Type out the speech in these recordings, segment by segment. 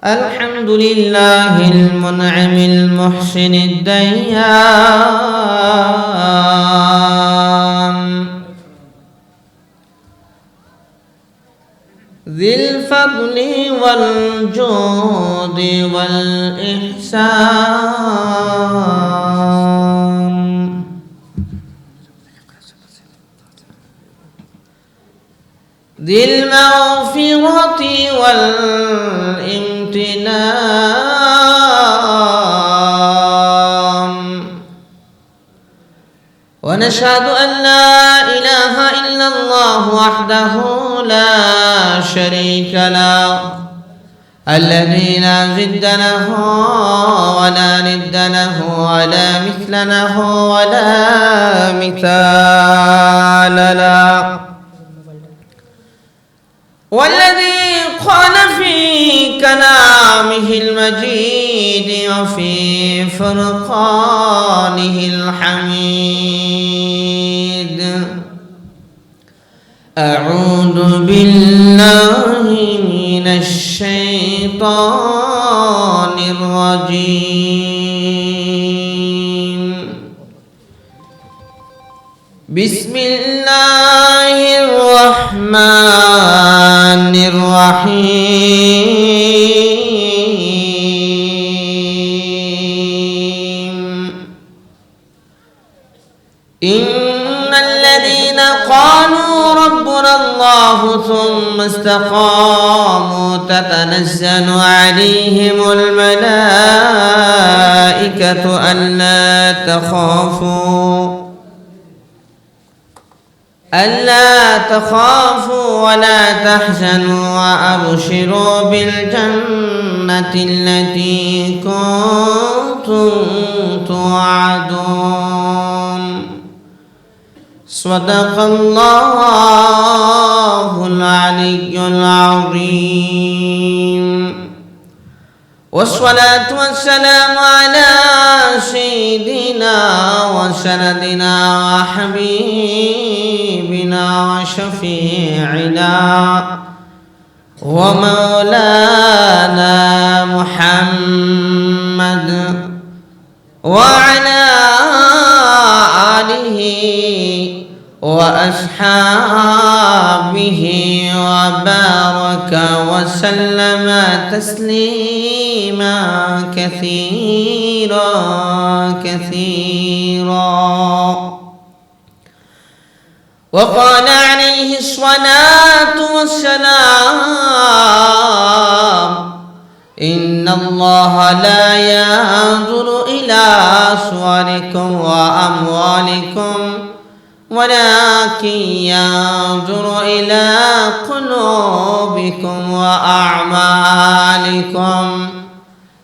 الحمد لله المنعم المحسن الديان ذي الفضل والجود والإحسان ذي المغفرة والامتنان ونشهد أن لا إله إلا الله وحده لا شريك له الذي لا ضد له ولا ند له ولا مثل له ولا مثال له والذي قال في كلامه المجيد وفي فرقانه الحميد أعوذ بالله من الشيطان الرجيم بسم الله الرحمن الرحيم إن الذين قالوا ربنا الله ثم استقاموا تتنزل عليهم الملائكة ألا تخافوا ولا تحزنوا وأبشروا بالجنة التي كنتم توعدون صدق الله العلي العظيم والصلاة والسلام على سيدنا وسندنا وحبيبنا وشفيعنا ومولانا محمد وعلى آله وأصحابه وبارك وسلم تسليما كثيرا وقال عليه الصلاة والسلام إن الله لا ينظر إلى صوركم وأموالكم ولكن ينظر إلى قلوبكم وأعمالكم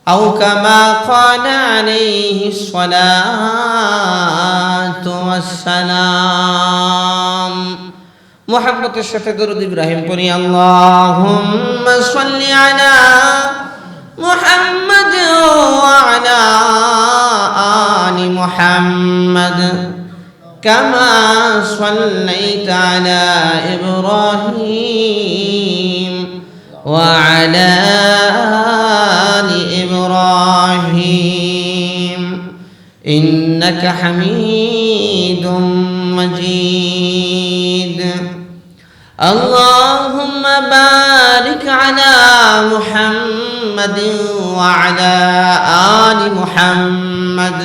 أو كما قال عليه الصلاة والسلام محبة الشفيع درود إبراهيم قولي اللهم صل على محمد وعلى آل محمد كما صليت على إبراهيم وعلى آل إبراهيم إنك حميد مجيد اللهم بارك على محمد وعلى آل محمد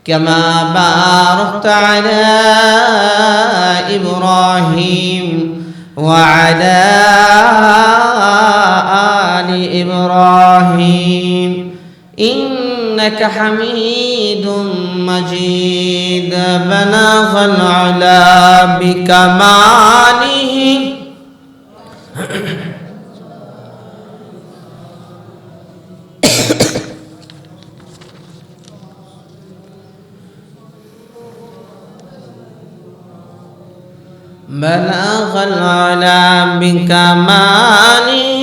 كما باركت على إبراهيم وعلى آل إبراهيم إنك حميد مجيد بلغ العلا بكماله بلغ العلا بكماله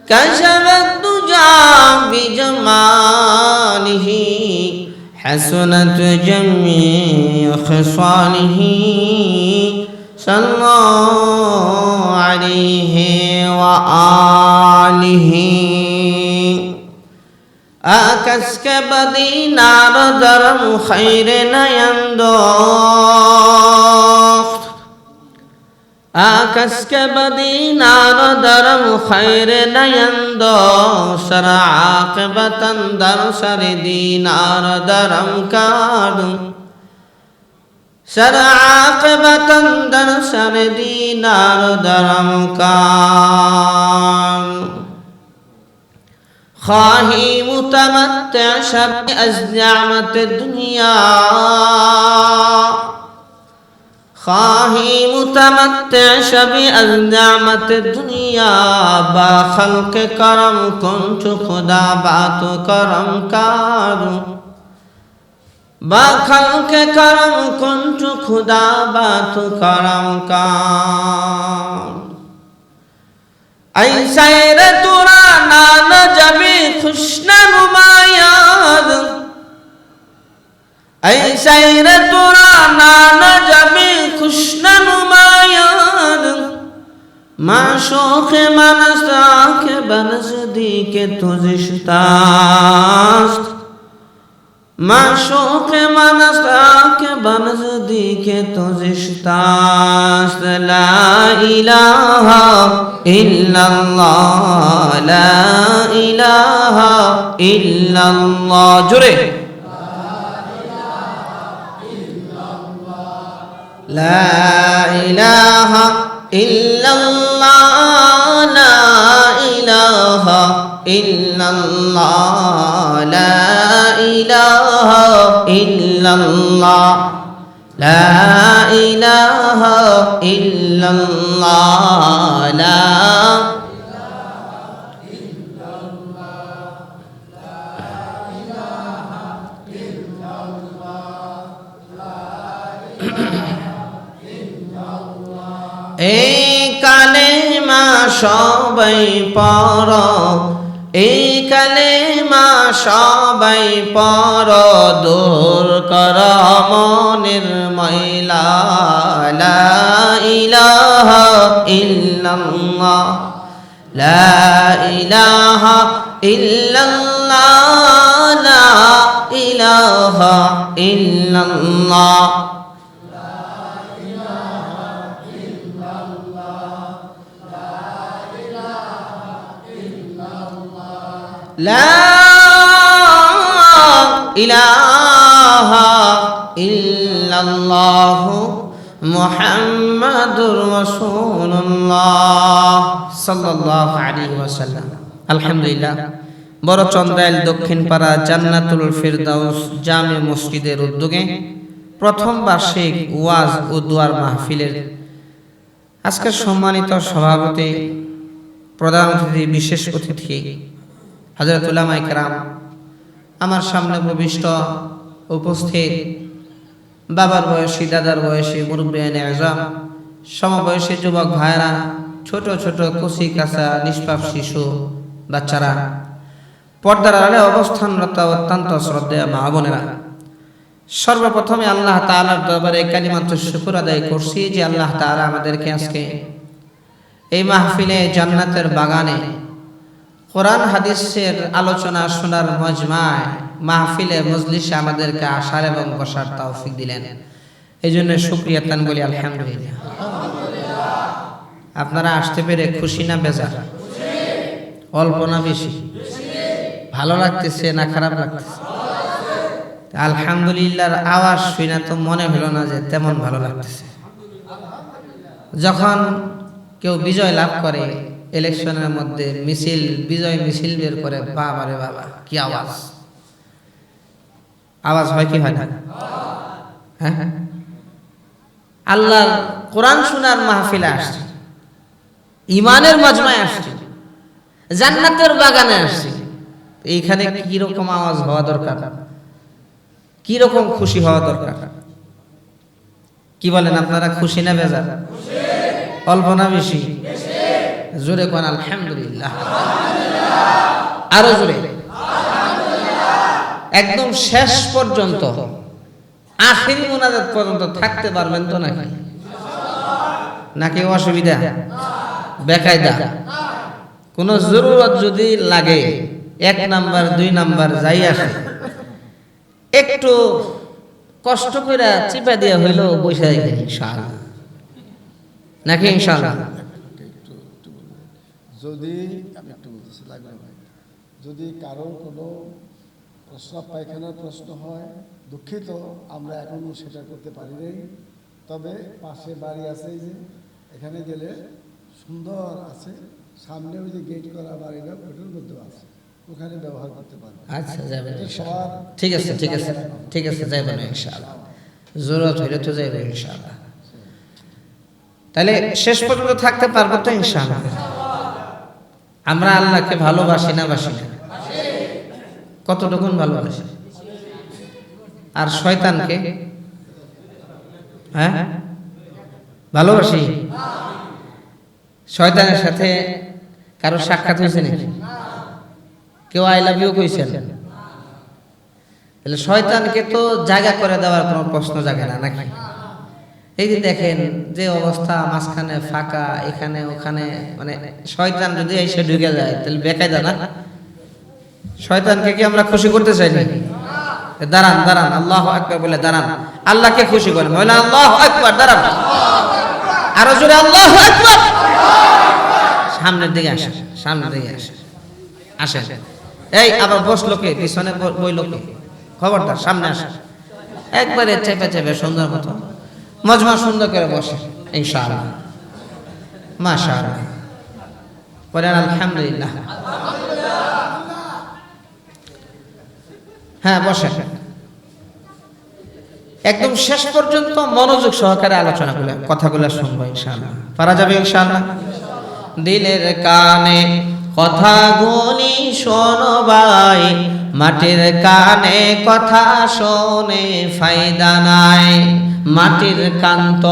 كشف الدجى بجماله حسنت جميع خصاله صلوا عليه وآله آکس کے بدی نار درم خیر نیندوخت آکس کے بدی نار درم خیر نیندوخت سر عاقبتاً در سر دینار درم کردم سر عاقبتاً در سر دینار درم کردم خواهی متمتع شب از نعمت دنیا خواهی متمتع شب از نعمت دنیا با خلق کرم کن چو خدا با تو کرم کارو با خلق کرم کن چو خدا با تو کرم کارو ای سیر تورا نانا جبی خوشن نماید ای سیر تورا نانا جبی خوشن نماید معشوق من است که بنزدیک تو زشتست معشوق من است که بنزدیک تو زشتست لا اله الا الله لا اله الا الله جوره لا اله الا الله لا اله الا الله لا اله الا الله لا اله الا الله لا এই কালেমা সবাই পড়ো এই কালেমা সবাই পড়ো দূর করো মনের ময়লা লা ইলাহা ইল্লাল্লাহ লা ইলাহা ইল্লাল্লাহ লা ইলাহা ইল্লাল্লাহ لا إله إلا الله محمد رسول الله صلى الله عليه وسلم الحمد لله বড় চন্দ্রাইল দক্ষিণ পাড়া জান্নাতুল ফিরদাউস জামে মসজিদের উদ্যোগে প্রথম বার্ষিক ওয়াজ ও দুয়ার মাহফিলের আজকের সম্মানিত সভাপতি প্রধান অতিথি বিশেষ অতিথি হযরত উলামায়ে কেরাম আমার সামনে প্রবিষ্ট উপস্থিত বাবার বয়সী দাদার বয়সী মুরব্বিয়ানে আযম সমবয়সী যুবক ভাইরা ছোট ছোট কচি কাঁচা নিষ্পাপ শিশু বাচ্চারা পর্দার আড়ালে অবস্থানরত অত্যন্ত শ্রদ্ধেয় মা বোনেরা সর্বপ্রথমে আল্লাহ তাআলার দরবারে কালিমাতুশ শুকর আদায় করছি যে আল্লাহ তাআলা আমাদেরকে আজকে এই মাহফিলে জান্নাতের বাগানে কোরআন হাদিসের আলোচনা শোনার মজমায় মাহফিলে মজলিসে আমাদেরকে আসার এবং বসার তৌফিক দিলেন এইজন্য শুকরিয়া তান বলি আলহামদুলিল্লাহ আপনারা আসতে পেরে খুশি না বেজার অল্প না বেশি ভালো লাগতেছে না খারাপ লাগতেছে আলহামদুলিল্লাহর আওয়াজ শুনে তো মনে হলো না যে তেমন ভালো লাগতেছে যখন কেউ বিজয় লাভ করে ইলেকশনের মধ্যে মিছিল বিজয় মিছিল বের করে বাবা রে বাবা কি আওয়াজ আওয়াজ হয় কি হয় না হ্যাঁ আল্লাহর কোরআন শোনার মাহফিলে আসছে ঈমানের মজমায় আসছে জান্নাতের বাগানে আসছে এইখানে কি রকম আওয়াজ হওয়া দরকার কি রকম খুশি হওয়া দরকার কি বলেন আপনারা খুশি না বেজার খুশি অল্প না বেশি জোরে কোন আলহামদুলিল্লাহ আরো জোরে একদম শেষ পর্যন্ত আখিরি মুনাজাত পর্যন্ত থাকতে পারবেন তো নাকি নাকি অসুবিধা বেকায়দা কোন জরুরত যদি লাগে 1 নাম্বার 2 নাম্বার যাই আসে একটু কষ্ট করে চিপা দিয়া হইলো বসে যাবে ইনশাআল্লাহ, নাকি ইনশাআল্লাহ? যদি আমি একটু বলতেছি লাগবে ভাই, যদি কারো কোনো প্রস্রাব পায়খানার প্রশ্ন হয়, দুঃখিত আমরা এখনো সেটা করতে পারি নাই। তবে পাশে বাড়ি আছে, এই যে এখানে গেলে সুন্দর আছে, সামনে ওই যে গেট করা বাড়িটা ওটার মধ্যে আছে, ওখানে ব্যবহার করতে পারবে। আচ্ছা যাবেন ইনশাআল্লাহ। ঠিক আছে ঠিক আছে ঠিক আছে, যাবেন ইনশাআল্লাহ, জরুরত হইলে তো যাবেন ইনশাআল্লাহ। তাহলে শেষ পর্যন্ত থাকতে পারবো তো ইনশাআল্লাহ? আমরা আল্লাহকে ভালোবাসি না বাসি না? কতটুকু ভালোবাসি? আর শয়তানকে হ্যাঁ ভালোবাসি? শয়তানের সাথে কারো সাক্ষাৎ হয়েছে নাকি? কেউ আই লাভ ইউ কইছেন? তাহলে শয়তানকে তো জায়গা করে দেওয়ার কোনো প্রশ্ন জাগে না নাকি? এই যে দেখেন যে অবস্থা, মাঝখানে ফাঁকা, এখানে ওখানে, মানে শয়তান যদি এসে ঢুকে যায় তাহলে বেকায়দা না? শয়তানকে কি আমরা খুশি করতে চাই নাকি? দাঁড়ান দাঁড়ান, আল্লাহু আকবার বলে দাঁড়ান, আল্লাহকে খুশি করেন, বলে আল্লাহু আকবার, দাঁড়ান আরো জোরে আল্লাহু আকবার। সামনের দিকে আসেন, সামনের দিকে আসেন, আসেন। এই আবার বসলো কে? পিছনে বইলো কে? খবরদার সামনে আসেন, একবারে চেপে চেপে সুন্দর মতো মজমা সুন্দর করে বসে ইনশাআল্লাহ, মাশাআল্লাহ, বলেন আলহামদুলিল্লাহ। হ্যাঁ বসে, একদম শেষ পর্যন্ত মনোযোগ সহকারে আলোচনা করলে কথাগুলো শুনবো ইনশাআল্লাহ, পারা যাবে ইনশাআল্লাহ। দিলের কানে কথাগুলি শোনো ভাই, মাটির কানে কথা শোনে ফায়দা নাই। মাটির কান্ত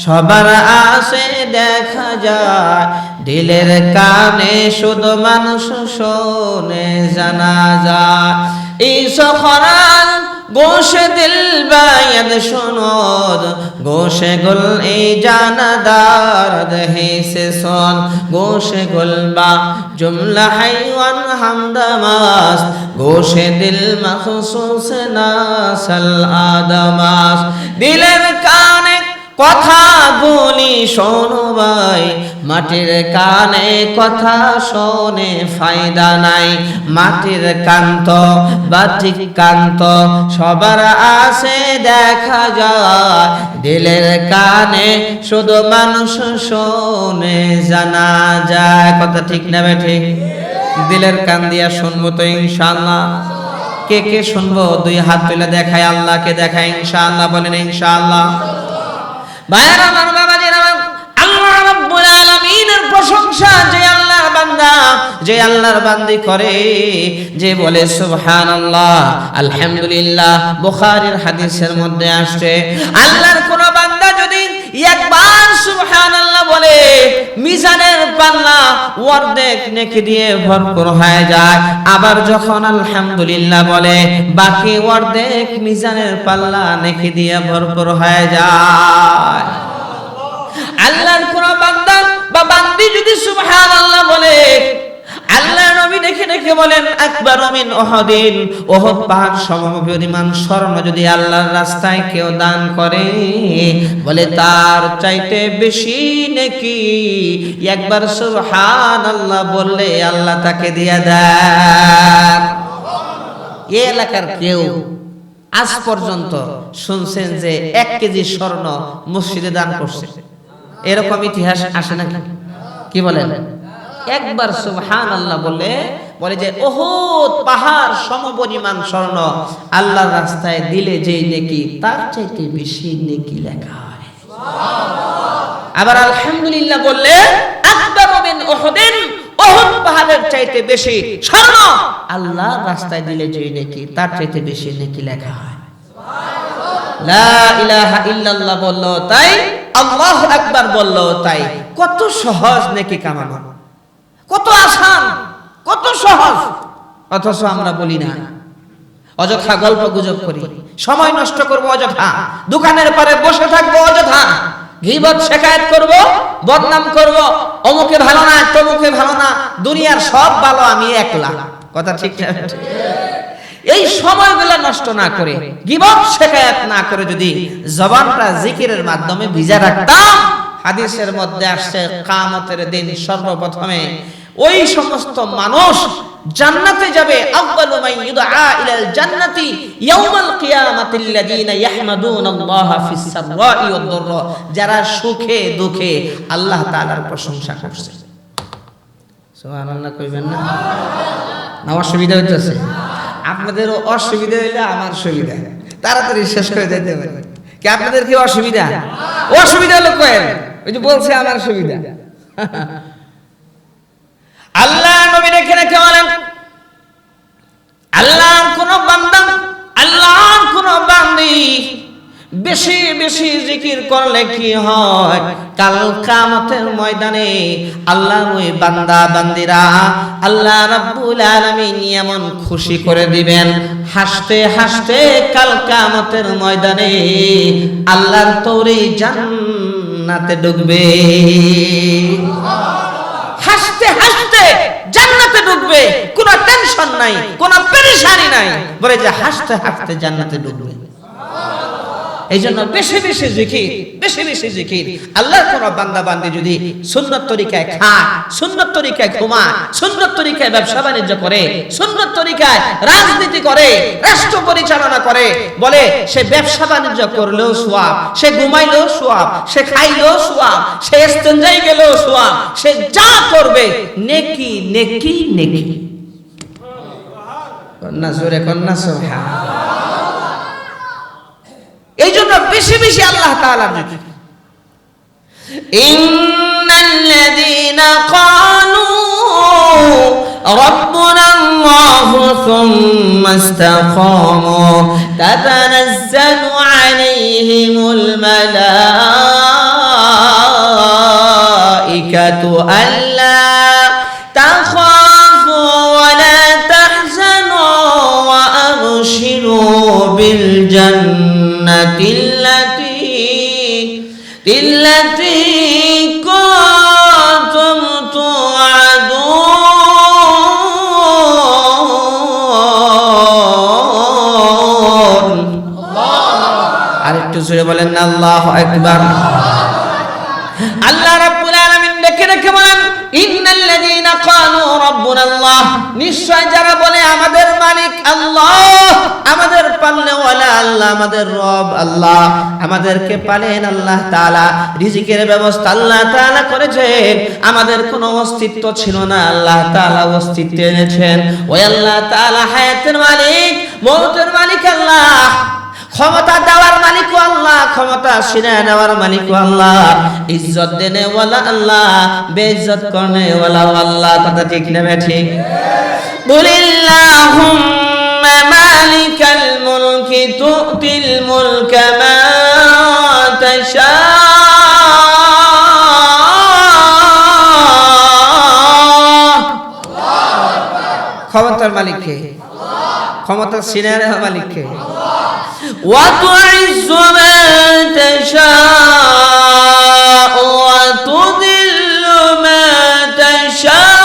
সবার আসে দেখা যায়, দিলের কানে শুধু মানুষ শোনে জানা যায়। এই সখরান গোশে দিল বায়াদ শুনদ, গোশে গুল এই জানাদার দহে সে সন, গোশে গুল বা জুমলা হাইওয়ান হামদামাস, গোশে দিল মখসুস নাসল আদমাস। দিলের কানে কথা গুলি শোনো ভাই, মাটির কানে কথা শোনে ফায়দা নাই। মাটির কান্ত বাটিক কান্ত সবার আসে দেখা যায়, দিলের কানে শুধু মানুষ শোনে জানা যায়। কথা ঠিক না ঠিক? দিলের কান দিয়া শুনবো তো ইনশাআল্লাহ। কে কে শুনবো? 2 হাত তুলে দেখায়, আল্লাহকে দেখায় ইনশাআল্লাহ, বলেন ইনশাআল্লাহ। ভাইরা আমার, বাবাজিরা আমার, আল্লাহ রাব্বুল আলামিনের প্রশংসা যে আল্লাহর বান্দা, যে আল্লাহর বান্দি করে, যে বলে সুবহানাল্লাহ আলহামদুলিল্লাহ, বুখারীর হাদিসের মধ্যে আসছে আল্লাহর কোন বান্দা যদি একবার সুবহানাল্লাহ বলে, মিজানের পাল্লা অর্ধেক নেকি দিয়ে ভরপুর হয়ে যায়। আবার যখন আলহামদুলিল্লাহ বলে, বাকি অর্ধেক মিজানের পাল্লা নেকি দিয়ে ভরপুর হয়ে যায়। আল্লাহর কোন বান্দা বা বান্দি যদি সুবহানাল্লাহ বলে, আল্লাহ নবী দেখে দেখে বলেন আকবার মিন উহুদিন, উহুদ পাহাড় সমপরিমাণ স্বর্ণ যদি আল্লাহর রাস্তায় কেউ দান করে, বলে তার চাইতে বেশি নেকি একবার সুবহানাল্লাহ বললে আল্লাহ তাকে দিয়ে দেন। এই এলাকার কেউ আজ পর্যন্ত শুনছেন যে 1 কেজি স্বর্ণ মসজিদে দান করছে? এরকম ইতিহাস আসে নাকি? কি বলেন? একবার সুবহানাল্লাহ বলে যে উহুদ পাহাড় সমপরিমাণ স্বর্ণ আল্লাহর রাস্তায় দিলে যেই নেকি তার চাইতে বেশি নেকি লেখা হয়। আবার আলহামদুলিল্লাহ বললে আকবার মিন উহুদিন, উহুদ পাহাড়ের চাইতে বেশি স্বর্ণ আল্লাহর রাস্তায় দিলে যেই নেকি তার চাইতে বেশি নেকি লেখা হয়। লা ইলাহা ইল্লাল্লাহ বললো তাই, আল্লাহু আকবার বললো তাই। কত সহজ নেকি কামানো, কত আসান, কত সহজ, অথচ আমরা বলি না। অযথা গল্প গুজব করি, সময় নষ্ট করব অযথা, দোকানের পারে বসে থাকবো অযথা, গীবত শিকায়ত করব, বদনাম করব, অমুকে ভালো না তমুকে ভালো না, দুনিয়ার সব ভালো আমি একলা। কথা ঠিক না? এই সময়গুলো নষ্ট না করে, গীবত শিকায়াত না করে যদি জবানটা জিকিরের মাধ্যমে ভিজা রাখতাম, হাদিসের মধ্যে আসছে কিয়ামতের দিন সর্বপ্রথমে ওই সমস্ত মানুষ জান্নাতে যাবে, আউয়ালু মান ইউদআ ইলাল জান্নাতি ইয়াউমাল কিয়ামাতিল্লাযীনা ইয়াহমাদুনাল্লাহা ফিস সাররাই ওয়াদ দাররা, যারা সুখে দুঃখে আল্লাহ তাআলার প্রশংসা করছে। সুবহানাল্লাহ কইবেন না? আমার সুবিধা হইতেছে, আপনাদেরও অসুবিধা হইলে আমার সুবিধা, তাড়াতাড়ি শেষ করে দিতে পারে। কি আপনাদের কি অসুবিধা? অসুবিধা হলো কয়েন, ওই যে বলছে আমার সুবিধা। আল্লাহ নবী রেখে রেখে বলেন, আল্লাহর কোন বান্দা, আল্লাহর কোন বান্দি বেশি বেশি জিকির করলে কি হয়, কাল কিয়ামতের ময়দানে আল্লাহর ওই বান্দা বান্দিরা আল্লাহ রাব্বুল আলামিন এমন খুশি করে দিবেন, হাসতে হাসতে কাল কিয়ামতের ময়দানে আল্লাহর তৌরি জান্নাতে ঢুকবে। হাসতে হাসতে জান্নাতে ঢুকবে, কোনো টেনশন নাই, কোনো পেরেশানি নাই, বলে যে হাসতে হাসতে জান্নাতে ঢুকবে। এই জন্য বেশি বেশি জিকির, বেশি বেশি জিকির। আল্লাহর কোন বান্দা বান্দি যদি সুন্নত তরিকায় খায়, সুন্নত তরিকায় ঘুমায়, সুন্নত তরিকায় ব্যবসা বাণিজ্য করে, সুন্নত তরিকায় রাজনীতি করে, রাষ্ট্র পরিচালনা করে, বলে সে ব্যবসা বাণিজ্য করলেও সওয়াব, সে ঘুমাইলেও সওয়াব, সে খাইলেও সওয়াব, সে ইস্তেঞ্জায় গেলেও সওয়াব, সে যা করবে নেকি নেকি নেকি। কন্যা জোরে কন্যা সুবহানাল্লাহ। এই জন্য বেশি বেশি আল্লাহ তাআলার জিকির। ইন্নাল্লাযীনা ক্বালু রাব্বুনা আল্লাহু সুম্মা ইসতাকামু তাতানাজ্জালু আলাইহিমুল মালাঈকাতু আল্লা তাখাফু ওয়া লা তাহজানু ওয়া আবশিরু বিল التي كنتم توعدون। আরেকটু জোরে বলেন না আল্লাহু আকবার। আল্লাহ রাব্বুল আলামিন দেখে দেখে বলেন, ইন্নাল্লাযীনা ক্বালু রাব্বুনা আল্লাহ, নিশ্চয় যারা বলে আমাদের মালিক আল্লাহ, আমাদের পালনেওয়ালা আল্লাহ, আমাদের রব আল্লাহ, আমাদেরকে পালেন আল্লাহ তাআলা, রিজিকের ব্যবস্থা আল্লাহ তাআলা করেছেন, আমাদের কোনো অস্তিত্ব ছিল না, আল্লাহ তাআলা অস্তিত্ব এনেছেন। ওই আল্লাহ তাআলা হায়াতের মালিক, মওতের মালিক আল্লাহ, ক্ষমতা দেওয়ার মালিক আল্লাহ, ক্ষমতা ছিনিয়ে নেওয়ার মালিক আল্লাহ, ইজ্জত দেনে ওয়ালা আল্লাহ, বেইজ্জত করনে ওয়ালা আল্লাহ। কথা ঠিক না ঠিক? কুলিল্লাহুম্মা মালিকাল মুলকি তুতিল মুলকা মান তাশা ক্ষমতার মালিক কে? ক্ষমতা ছিনিয়ে নেওয়ার মালিক কে? وتعز من تشاء وتذل من تشاء।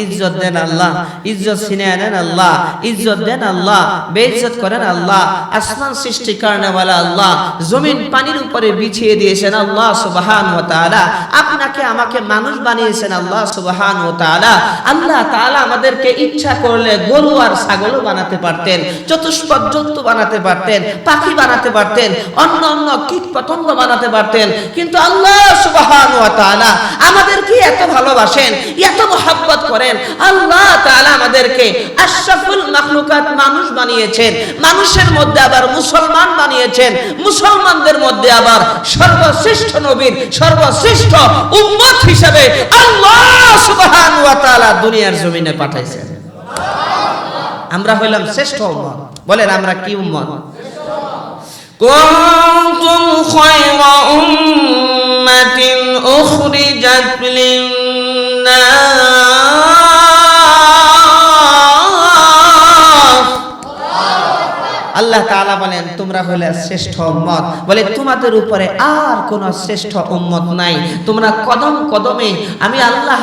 ইজ্জত দেন আল্লাহ, ইজ্জত ছিনিয়ে নেন আল্লাহ, ইজ্জত দেন আল্লাহ, বেইজ্জত করেন আল্লাহ। আসমান সৃষ্টি করনেওয়ালা আল্লাহ, জমিন পানির উপরে বিছিয়ে দিয়েছেন আল্লাহ সুবহানাহু ওয়া তাআলা, আপনাকে আমাকে মানুষ বানিয়েছেন আল্লাহ সুবহানাহু ওয়া তাআলা। আল্লাহ তাআলা আমাদেরকে ইচ্ছা করলে গরু আর ছাগলও বানাতে পারতেন, চতুষ্পদ জন্তু বানাতে পারতেন, পাখি বানাতে পারতেন, অন্য অন্য কীট পতঙ্গ বানাতে পারতেন, কিন্তু আল্লাহ সুবহানাহু ওয়া তাআলা আমাদেরকে এত ভালোবাসেন, এত মহব্বত করেন। আল্লাহ তাআলা আমাদেরকে আশরাফুল মাখলুকাত মানুষ বানিয়েছেন, মানুষের মধ্যে আবার মুসলমান বানিয়েছেন, মুসলমানদের মধ্যে আবার সর্বশ্রেষ্ঠ নবীর সর্বশ্রেষ্ঠ উম্মত হিসেবে আল্লাহ সুবহানাহু ওয়া তাআলা দুনিয়ার জমিনে পাঠাইছেন। আমরা হইলাম শ্রেষ্ঠ উম্মত। বলেন আমরা কি উম্মত? কুনতুম খায়রা উম্মাতিন উখরিজাত লিন-নাস। আল্লাহ তাআলা বলেন তোমরা হলে শ্রেষ্ঠ উম্মত, বলে তোমাদের উপরে আর কোন শ্রেষ্ঠ উম্মত নাই। তোমরা কদম কদমে আমি আল্লাহ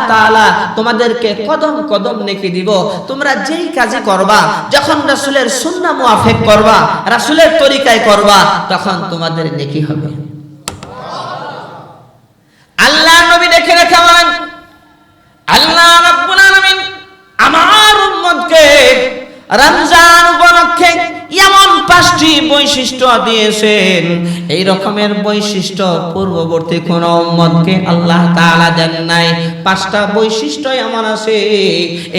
তাআলা তোমাদেরকে কদম কদম নেকি দিব। তোমরা যেই কাজই করবা, যখন রাসূলের সুন্নাহ মুআফিক করবা, রাসূলের তরিকায় করবা, তখন তোমাদের নেকি হবে। আল্লাহ নবী দেখে রেখে বলেন, আল্লাহ রাব্বুল আলামিন আমার উম্মতকে রমজান উপলক্ষে এমন 5টি বৈশিষ্ট্য দিয়েছেন, এই রকমের বৈশিষ্ট্য পূর্ববর্তী কোন উম্মতকে আল্লাহ তাআলা দেন নাই। 5টা বৈশিষ্ট্য এমন আছে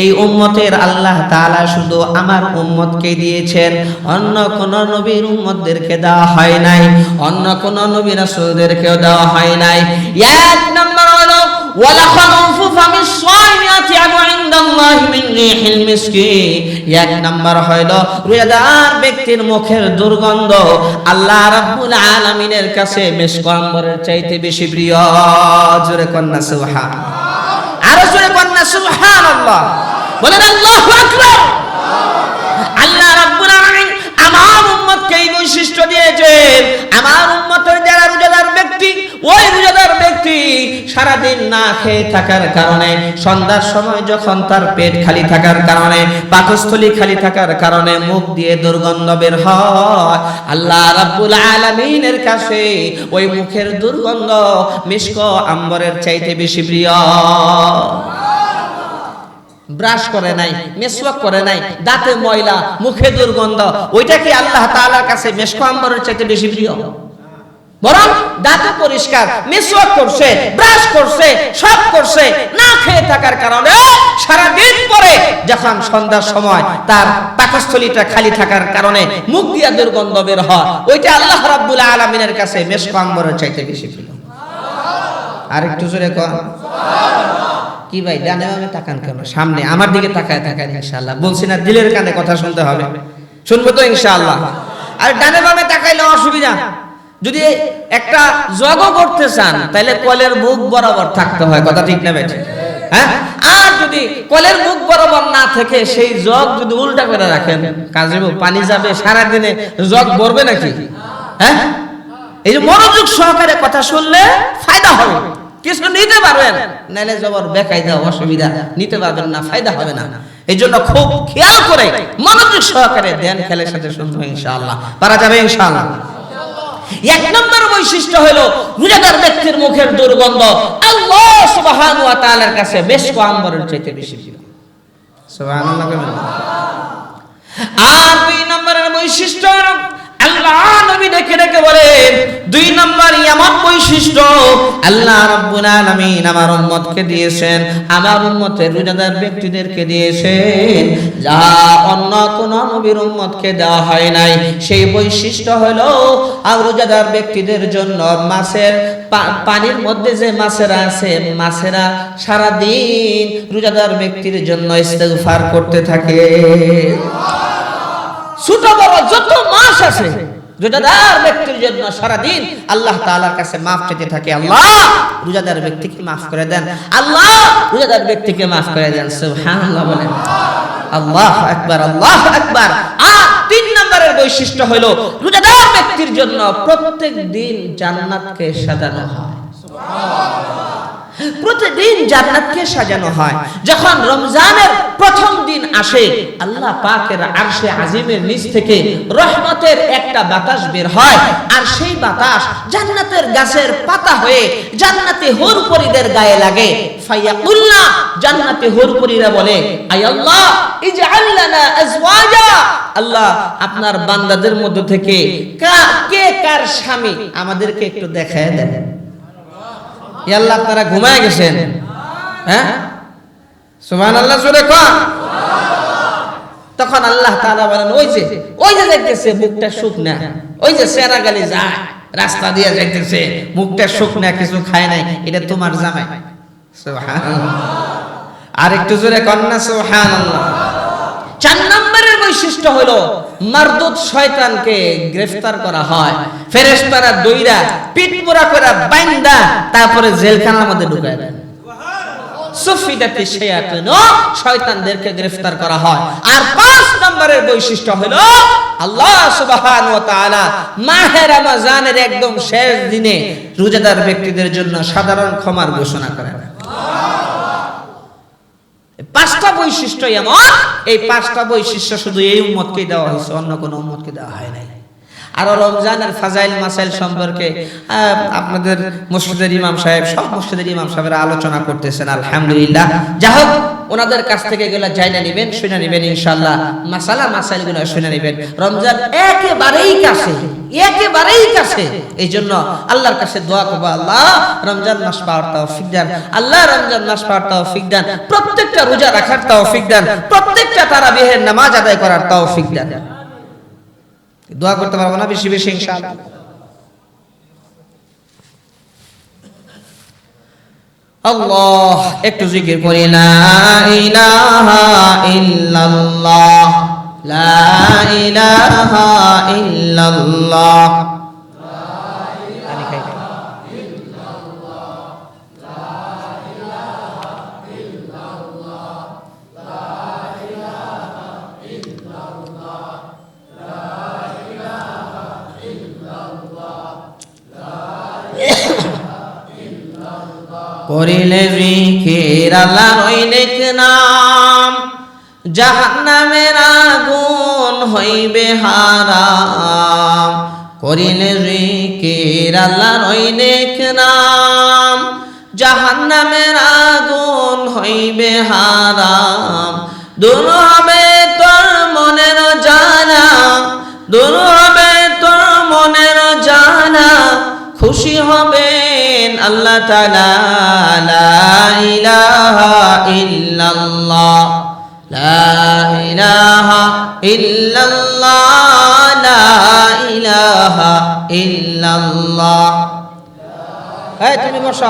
এই উম্মতের আল্লাহ তাআলা শুধু আমার উম্মতকে দিয়েছেন, অন্য কোন নবীর উম্মতদেরকে দেওয়া হয় নাই, অন্য কোন নবী রাসূলদেরকেও দেওয়া হয় নাই। এক নম্বর হলো ওয়ালা খালুফু ফামিস সাইয়াতি আনু ইনদাল্লাহি মিন রিহিল মিসকি। এক নাম্বার হলো রোজাদার ব্যক্তির মুখের দুর্গন্ধ আল্লাহ রাব্বুল আলামিনের কাছে মিশক আম্বরের চাইতে বেশি প্রিয়। জোরে কন্না সুবহানাল্লাহ, আরো জোরে কন্না সুবহানাল্লাহ, বলেন আল্লাহু আকবার। আল্লাহ রাব্বুল আলামিন আমার উম্মতকে এই বৈশিষ্ট্য দিয়েছেন। আমার উম্মতের যারা রোজাদার ব্যক্তি, ওই রোজাদার ব্যক্তি সারাদিন না খেয়ে থাকার কারণে, সন্ধ্যার সময় যখন তার পেট খালি থাকার কারণে, পাকস্থলী খালি থাকার কারণে মুখ দিয়ে দুর্গন্ধ বের হয়, আল্লাহ রাব্বুল আলামিনের কাছে ওই মুখের দুর্গন্ধ মিশক আম্বরের চাইতে বেশি প্রিয়। ব্রাশ করে নাই, মেসওয়াক করে নাই, দাঁতে ময়লা, মুখে দুর্গন্ধ, ওইটা কি আল্লাহ তাআলার কাছে মিশক আম্বরের চাইতে বেশি প্রিয়? বরং দাঁতে পরিষ্কার, মেসওয়াক করছে, ব্রাশ করছে, সব করছে, না খেয়ে থাকার কারণে সারা দিন পরে যখন সন্ধ্যার সময় তার পাকস্থলীটা খালি থাকার কারণে মুখ দিয়া দুর্গন্ধ বের হয়, ওইটা আল্লাহ রাব্বুল আলামিনের কাছে মিশক আম্বরের চাইতে বেশি প্রিয়। আরেকটু জোরে কর কি ভাই, ডানে বামে তাকান কেন? সামনে আমার দিকে তাকায় তাকায় ইনশাআল্লাহ। বলছি না দিলের কানে কথা শুনতে হবে, শুনবো তো ইনশাআল্লাহ। আর ডানে বামে তাকাইলে অসুবিধা, যদি একটা জগ করতে চান তাহলে কলের মুখ বরাবর থাকতে হয়, কথা ঠিক না বেঠিক? হ্যাঁ, আর যদি কলের মুখ বরাবর না থেকে সেই জগ যদি উল্টা করে রাখেন, কাজে পানি যাবে, সারা দিনে জগ ভরবে নাকি? হ্যাঁ, এই যে মনোযোগ সহকারে কথা শুনলে ফায়দা হবে, কিছু নিতে পারবেন, নাইলে জবর বেকায়দা অসুবিধা, নিতে পারবেন না, ফায়দা হবে না। এই জন্য খুব খেয়াল করে মনোযোগ সহকারে ধ্যান খেলের সাথে শুনবো ইনশাআল্লাহ, পারা যাবে ইনশাআল্লাহ। এক নম্বর বৈশিষ্ট্য হলো রোজাদার ব্যক্তির মুখের দুর্গন্ধ আল্লাহ সুবহানাহু ওয়া তাআলার কাছে মিশক আম্বরের চাইতে বেশি প্রিয়। সুবহানাল্লাহ। আর 2 নম্বরের বৈশিষ্ট্য আল্লাহ নবী ডেকে ডেকে বলেন, 2 নম্বর এমন বৈশিষ্ট্য আল্লাহ রাব্বুল আলামিন আমার উম্মতকে দিয়েছেন, আমার উম্মতের রোজাদার ব্যক্তিদেরকে দিয়েছেন, যা অন্য কোন নবীর উম্মতকে দেওয়া হয় নাই। সেই বৈশিষ্ট্য হলো আর রোজাদার ব্যক্তিদের জন্য মাছের পানির মধ্যে যে মাছেরা আছে, মাছেরা সারা দিন রোজাদার ব্যক্তির জন্য ইস্তেগফার করতে থাকে। ছোট বড় যত মাছ আছে রোজাদার ব্যক্তির জন্য সারাদিন আল্লাহ তাআলার কাছে মাফ চাইতে থাকে, আল্লাহ রোজাদার ব্যক্তিকে মাফ করে দেন, আল্লাহ রোজাদার ব্যক্তিকে মাফ করে দেন। সুবহানাল্লাহ বলেন, আল্লাহু আকবার, আল্লাহু আকবার। আর 3 নম্বরের বৈশিষ্ট্য হলো রোজাদার ব্যক্তির জন্য প্রত্যেক দিন জান্নাতকে সাজানো হয়। প্রতিদিন জান্নাতকে সাজানো হয়। যখন রমজানের প্রথম দিন আসে, আল্লাহ পাকের আরশে আজিমের নিচ থেকে রহমতের একটা বাতাস বের হয়, আর সেই বাতাস জান্নাতের গাছের পাতা হয়ে জান্নাতি হুরপরীদের গায়ে লাগে। ফায়াকুল্লা, জান্নাতি হুরপরীরা বলে, আয় আল্লাহ ইজআল লানা আজওয়াজা, আল্লাহ আপনার বান্দাদের মধ্য থেকে কে কার স্বামী আমাদেরকে একটু দেখায় দেন। আল্লাহ আপনারা ঘুমায় গেছেন? হ্যাঁ, সুবহানাল্লাহ জোরে কর। তখন আল্লাহ তাআলা বলেন, ওই যে দেখতেছে মুখটা শুকনা, ওই যে সেরা গালি যায় রাস্তা দিয়ে যাইতেছে, মুখটা শুকনা, কিছু খায় নাই, এটা তোমার জামাই। সুবহানাল্লাহ, আর একটু জোরে কর না সুবহানাল্লাহ। 4 নম্বরের বৈশিষ্ট্য হলো মারদুদ শয়তানকে গ্রেফতার করা হয়, ফেরেশতারা দইরা পিট মোড়া করে বাইন্দা তারপরে জেলখানার মধ্যে ঢুকায় দেন। সুফিদাতিশ শায়াতিন, শয়তানদেরকে গ্রেফতার করা হয়। আর 5 নম্বরের বৈশিষ্ট্য হলো আল্লাহ সুবহানাহু ওয়া তাআলা মাহে রমজানের একদম শেষ দিনে রোজাদার ব্যক্তিদের জন্য সাধারণ ক্ষমার ঘোষণা করেন। 5টা বৈশিষ্ট্য এমন, এই 5টা বৈশিষ্ট্য শুধু এই উম্মতকেই দেওয়া হয়েছে, অন্য কোনো উম্মতকে দেওয়া হয় নাই। আর রমজানের ফাজাইল মাসাইল সম্পর্কে আপনাদের মসজিদের ইমাম সাহেব, সব মসজিদের ইমাম সাহেবরা আলোচনা করতেছেন, আলহামদুলিল্লাহ। যা হোক, ওনাদের কাছ থেকে এগুলো জানা নেবেন, শুনে নেবেন ইনশাআল্লাহ। মাসাইলগুলো শুনে নেবেন। রমজান একেবারেই কাছে, এই জন্য আল্লাহর কাছে দোয়া করবো, আল্লাহ রমজান মাস পাওয়ার তৌফিক দেন, আল্লাহ রমজান মাস পাওয়ার তৌফিক দেন, প্রত্যেকটা রোজা রাখার তৌফিক দেন, প্রত্যেকটা তারাবিহের নামাজ আদায় করার তৌফিক দেন। দোয়া করতে পারবো না বেশি বেশি ইনশাআল্লাহ। আল্লাহ, একটু জিকির করি, লা ইলাহা ইল্লাল্লাহ, লা ইলাহা ইল্লাল্লাহ। করিলে জিকির আল্লাহর ওই নেক নাম, জাহান্নামের আগুন হইবে হারাম। করিলে জিকির আল্লাহর ওই নেক নাম, জাহান্নামের আগুন হইবে হারাম। দূর হবে তোর মনের জানা, দূর হবে তোর মনের জানা, খুশি হবেন আল্লাহ তাআলা। লা ইলাহা ইল্লাল্লাহ, লা ইলাহা ইল্লাল্লাহ, লা ইলাহা ইল্লাল্লাহ। এই তুমি বসো,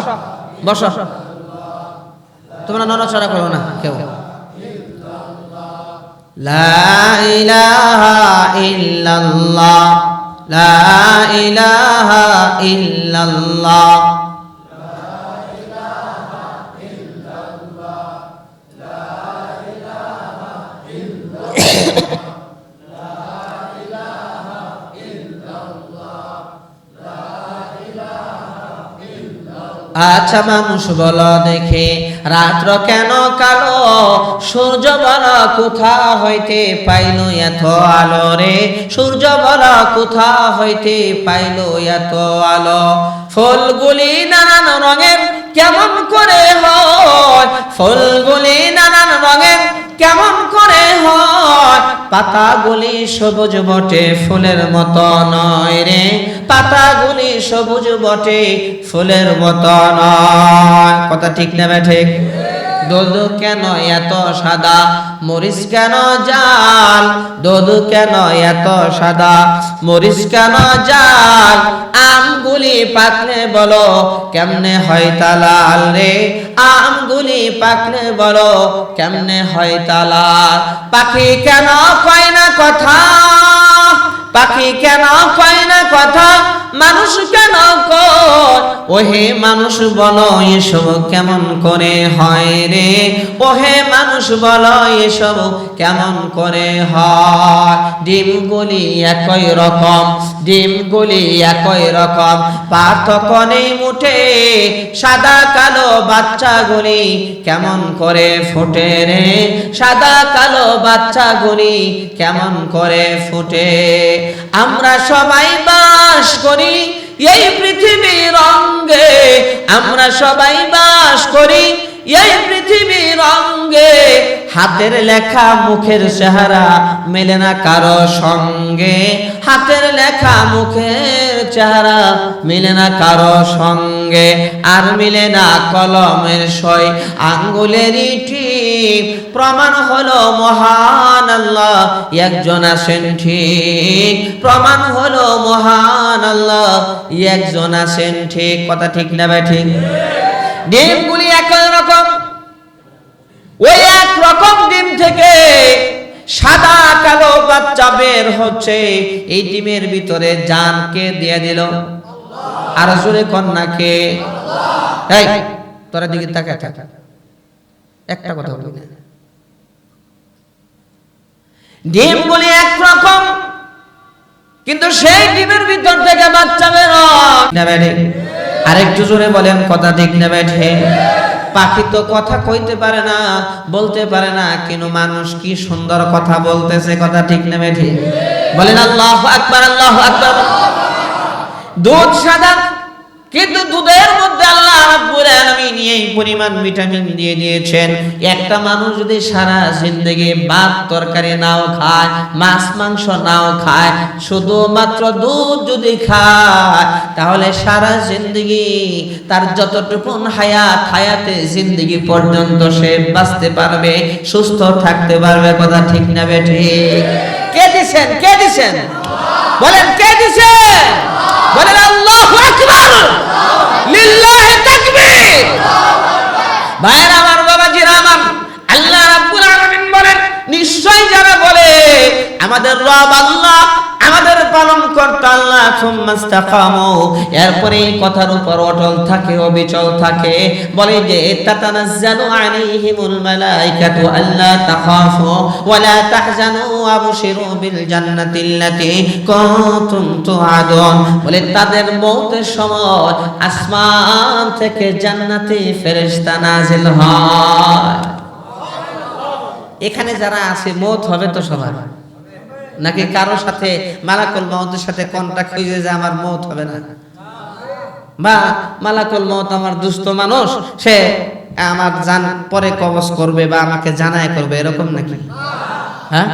তোমরা নড়াচড়া করো না কেউ। লা ইলাহা ইল্লাল্লাহ, লা ইলাহা ইল্লাল্লাহ। আচ্ছা মানুষ বলো দেখে, রাত্র কেন কালো, সূর্য বলো কোথা হইতে পাইল এত আলো রে, সূর্য বলো কোথা হইতে পাইল এত আলো। ফুলগুলি নানান রঙের কেমন করে হয়, ফুলগুলি নানান রঙের কেমন করে হয়, পাতাগুলি সবুজ বটে ফুলের মতো নয় রে, পাতাগুলি সবুজ বটে ফুলের মতো নয়। কথা ঠিক না ঠিক? দুধ কেন এত সাদা, মরিচ কেন জাল, দুধ কেন এত সাদা, মরিচ কেন জাল, আমগুলি পাকলে বলো কেমনে হয় তা লাল রে, আমগুলি পাকলে বলো কেমনে হয় তা লাল। পাখি কেন কয় না কথা, পাখি কেন কয় না কথা, মানুষ কেন কয়, ওহে মানুষ বলো এসব কেমন করে হয় রে, ওহে মানুষ বলো এসব কেমন করে হয়। ডিমগুলি একই রকম, ডিমগুলি একই রকম, পার্থক্য নেই মুঠে, সাদা কালো বাচ্চাগুলি কেমন করে ফোটে রে, সাদা কালো বাচ্চাগুলি কেমন করে ফুটে। আমরা সবাই বাস করি এই পৃথিবীর রঙে, আমরা সবাই বাস করি এই পৃথিবীর রঙে, হাতের লেখা মুখের চেহারা মেলে না কারো সঙ্গে, হাতের লেখা মুখের চেহারা মিলে না কারো সঙ্গে, আর মিলে না কলমের সই আঙ্গুলেরই ঠিক, প্রমাণ হলো মহান আল্লাহ একজন আছেন ঠিক, প্রমাণ হলো মহান আল্লাহ একজন আছেন ঠিক। কথা ঠিক না ভাই ঠিক? ডিমগুলি একই রকম, ওই এক রকম ডিম থেকে সাদা কালো বাচ্চা বের হচ্ছে, এই ডিমের ভিতরে জান কে দিয়ে দিল? আর জোরে কন্যাকে। এই তোরা দিকে তাকা, একটা কথা বলি না। ডিমগুলি একরকম, কিন্তু সেই ডিমের ভিতর থেকে বাচ্চা বের হয়। আরেকটু জোরে বলেন কথা ঠিক না বেঠে? পাখি তো কথা কইতে পারে না, বলতে পারে না, কিন্তু মানুষ কি সুন্দর কথা বলতেছে, কথা ঠিক না বেঠে? বলেন আল্লাহু আকবার, আল্লাহু আকবার। দুধ সাদা, কিন্তু দুধের মধ্যে আল্লাহ রাব্বুল আলামিন এই পরিমাণ ভিটামিন দিয়ে দিয়েছেন, একটা মানুষ যদি সারা জিন্দেগি ভাত তরকারি নাও খায়, মাছ মাংস নাও খায়, শুধুমাত্র দুধ যদি খায়, তাহলে সারা জিন্দেগি তার যতটুকুন হায়াতে জিন্দেগি পর্যন্ত সে বাঁচতে পারবে, সুস্থ থাকতে পারবে, কথা ঠিক না বেঠে? কে দিছেন? কে দিছেন? বলেন কে দিছেন? বলেন আল্লাহু আকবার, লিল্লাহি তাকবীর। ভাইরা আমার, বাবাজিরা আমার, আল্লাহ রাব্বুল আলামিন বলেন, নিশ্চয় যারা বলে আমাদের রব আল্লাহ, আমাদের পালন কর্তা আল্লাহ, সুম্মাস্তাকামু, এরপরে এই কথার উপর অটল থাকে, অবিচল থাকে, বলে যে তাতানাজ্জালু আলাইহিমুল মালাইকাতু আল্লা তাখাফু ওয়া লা তাহজানু ওয়াবশিরু বিল জান্নাতিল্লাতী কুনতুম তুআদুন, বলে তাদের মওতের সময় আসমান থেকে জান্নাতি ফেরেশতা নাজিল হয়। এখানে যারা আছে মওত হবে তো সবার, নাকি কারোর সাথে মালাকুল মওতের সাথে কন্টাক্ট হয়ে যায় আমার মওত হবে না, বা মালাকুল মওত আমার দুস্থ মানুষ, সে আমার জান পরে কবজ করবে বা আমাকে জানায় করবে, এরকম নাকি? হ্যাঁ,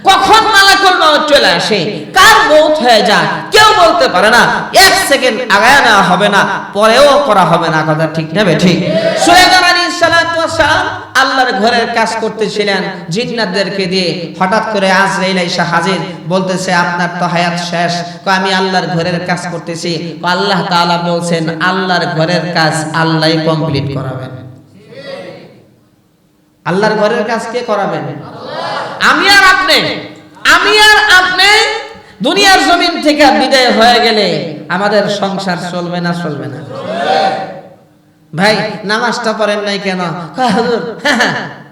কখন মালাকুল মওত চলে আসে, কার মওত হয়ে যায় কেউ বলতে পারে না। এক সেকেন্ড আগায় নেওয়া হবে না, পরেও করা হবে না, কথা ঠিক না বেঠিক? সুলাইমান আলাইহিস সালাতু ওয়াস সালাম আল্লাহর ঘরের কাজ করতেছিলেন জিন্নাতদেরকে দিয়ে, হঠাৎ করে আজরাইল এসে হাজির, বলতেছে আপনার তো হায়াত শেষ। আমি আল্লাহর ঘরের কাজ করতেছি। আল্লাহ তাআলা বলছেন আল্লাহর ঘরের কাজ আল্লাহই কমপ্লিট করাবেন। আল্লাহর ঘরের কাজ কে করাবেন? আমি আর আপনি দুনিয়ার জমিন থেকে বিদায় হয়ে গেলে আমাদের সংসার চলবে না? চলবে না। ভাই নামাজটা পড়েন নাই কেন? হুজুর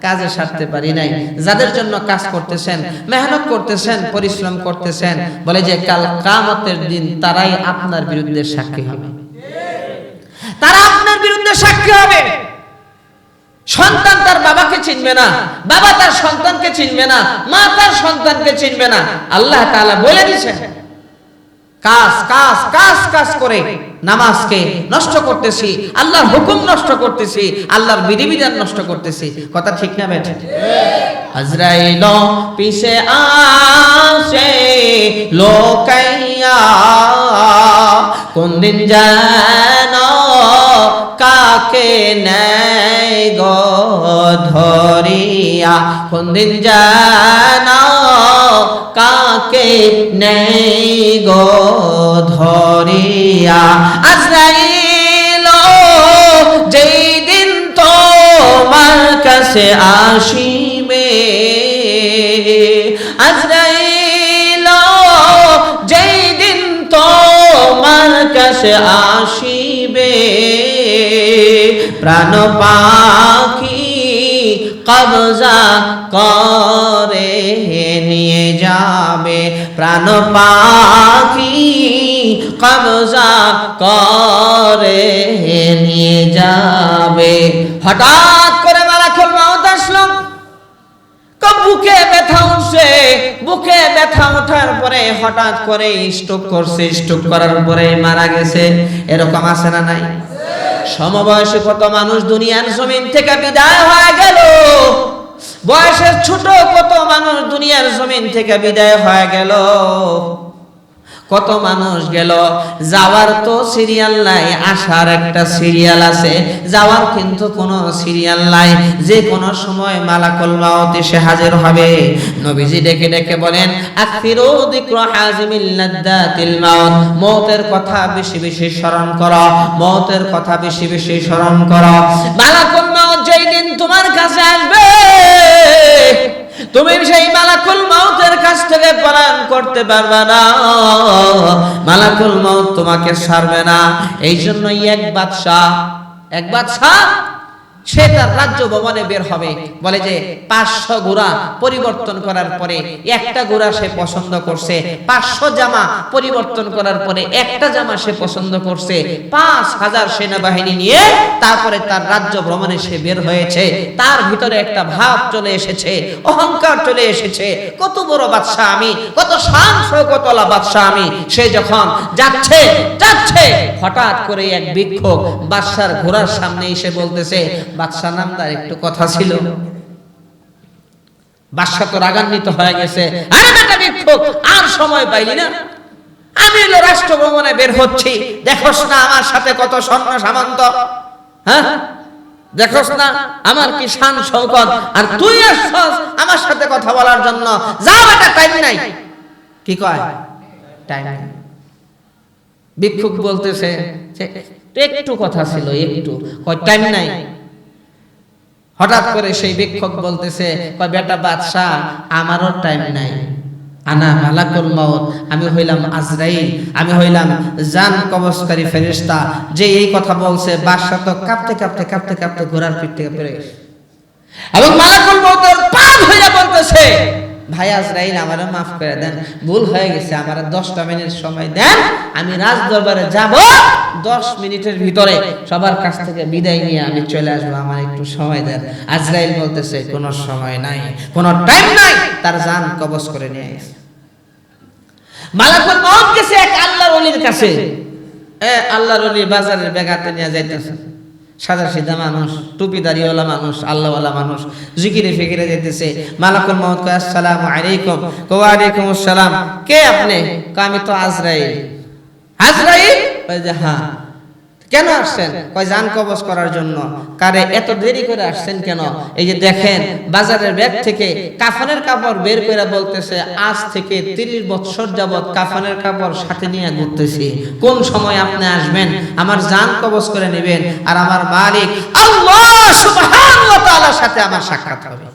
কাজে সারতে পারি নাই। যাদের জন্য কাজ করতেছেন, মেহনত করতেছেন, পরিশ্রম করতেছেন, বলে যে কাল কিয়ামতের দিন তারাই আপনার বিরুদ্ধে সাক্ষী হবে। তারা আপনার বিরুদ্ধে সাক্ষী হবে। সন্তান তার বাবাকে চিনবে না, বাবা তার সন্তানকে চিনবে না, মা তার সন্তানকে চিনবে না। আল্লাহ তাআলা বলে দিয়েছেন কাজ কাজ কাজ কাজ করে নামাজকে নষ্ট করতেছি, আল্লাহর হুকুম নষ্ট করতেছি, আল্লাহর বিধিবিধান নষ্ট করতেছি, কথা ঠিক না বেঠিক? আজরাইল পিছে আসে লোকাইয়া, কোন দিন যেন কাকে নেয় গো ধরিয়া, কোন দিন যেন কাকে নেই গো ধরিয়া। আজরাইল যেই দিন তোমার কাছে আসিবে, আজরাইল যেই দিন তোমার কাছে আসিবে, প্রাণ পাখি কবজা করে নিয়ে যাবে, প্রাণ পাখি কবজা করে নিয়ে যাবে। হঠাৎ করে মালাকুল মওত আসলো, বুকে ব্যথা উঠছে, বুকে ব্যথা ওঠার পরে হঠাৎ করে স্ট্রোক করছে, স্ট্রোক করার পরে মারা গেছে। এরকম আছে না নাই? সমবয়সী কত মানুষ দুনিয়ার জমিন থেকে বিদায় হয়ে গেল, বয়সের ছোট কত মানুষ দুনিয়ার জমিন থেকে বিদায় হয়ে গেল, কত মানুষ গেল। যাওয়ার তো সিরিয়াল নাই, আসার একটা সিরিয়াল আছে। যাওয়ার কিন্তু কোনো সিরিয়াল নাই, যে কোনো সময় মালাকুল মওত এসে হাজির হবে। নবীজি ডেকে ডেকে বলেন আকসিরু যিকরা হাজিমিল লাদ্দাতিল মাউত, মওতের কথা বেশি বেশি স্মরণ করো, মওতের কথা বেশি বেশি স্মরণ করো। মালাকুল মওত যেই দিন তোমার কাছে আসবে, তুমি সেই মালাকুল মওতের কাছ থেকে পলায়ন করতে পারবে না, মালাকুল মওত তোমাকে ছাড়বে না। এই জন্যই এক বাদশা সে তার রাজ্য ভবনে বের হবে, বলে যে 500 ঘোড়া পরিবর্তন করার পরে একটা ঘোড়া সে পছন্দ করছে, 500 জামা পরিবর্তন করার পরে একটা জামা সে পছন্দ করছে, 5000 সেনাবাহিনী নিয়ে তারপরে তার রাজ্য ভ্রমণে সে বের হয়েছে। তার ভিতরে একটা ভাব চলে এসেছে, অহংকার চলে এসেছে, কত বড় বাদশা আমি, কত শান শৌকতওয়ালা বাদশা আমি। সে যখন যাচ্ছে হঠাৎ করে এক ভিক্ষুক বাদশার ঘোড়ার সামনে এসে বলতেছে, বাদশা নামদার একটু কথা ছিল। বাদশা তো রাগান্বিত হয়ে গেছে, আরে বেটা ভিক্ষুক, আর সময় পাইলি না? আমি হলো রাষ্ট্র ভ্রমণে বের হচ্ছি, দেখোস না আমার সাথে কত সৈন্য সামন্ত, হ্যাঁ দেখোস না আমার কি শান শৌকত, আর তুই আসছস আমার সাথে কথা বলার জন্য। যা বেটা, টাইম নাই। কি কয়? টাইম নাই। ভিক্ষুক বলতেছে একটু কথা ছিল, একটু, কয় টাইম নাই। হঠাৎ করে সেই ভিক্ষুক বলতেছে, কয় বেটা বাদশাহ, আমারও টাইম নাই। আনা মালাকুল মাউত, আমি হইলাম আজরাইল, আমি হইলাম জান কবজকারী ফেরেশতা। যে এই কথা বলছে, বাদশা তো কাঁপতে কাঁপতে কাঁপতে কাঁপতে ঘোড়ার পিঠ থেকে পড়ে গেছে। এবং মালাকুল মাউতের পাগ হইয়া বলতেছে, ভাই আজরাইল, আমারে মাফ করে দেন, ভুল হয়ে গেছে, আমারে 10টা মিনিট সময় দেন, আমি রাজ দরবারে যাব, 10 মিনিটের ভিতরে সবার কাছ থেকে বিদায় নিয়ে আমি চলে আসবো, আমার একটু সময় দেন। আজরাইল বলতেছে, কোনো সময় নাই, কোনো টাইম নাই, তার জান কবজ করে নিয়ে গেছে। মালাকুল মাউত গেছে এক আল্লাহর ওলির কাছে। আল্লাহর ওলি বাজারের বেগাতে নিয়ে যাইতেছে, সাদা সিধা মানুষ, টুপিদারিওয়ালা মানুষ, আল্লাহওয়ালা মানুষ, জিকিরে ফিকিরে যেতেছে। মালাকুল মাউত কয়, আসসালামু আলাইকুম। ওয়া আলাইকুম আসসালাম। কে আপনি? কয়, আমি তো আজরাইল। আজরাইল? কয় যে হ্যাঁ। কেন আসছেন? কয়, জান কবজ করার জন্য। কারে এত দেরি করে আসছেন কেন? এই যে দেখেন, বাজারের ব্যাগ থেকে কাফনের কাপড় বের করে বলতেছে, আজ থেকে 30 বছর যাবত কাফনের কাপড় সাথে নিয়ে ঘুরতেছি, কোন সময় আপনি আসবেন, আমার জান কবজ করে নেবেন, আর আমার মালিক আল্লাহ সুবহানাহু ওয়া তাআলার সাথে আমার সাক্ষাৎ হবে।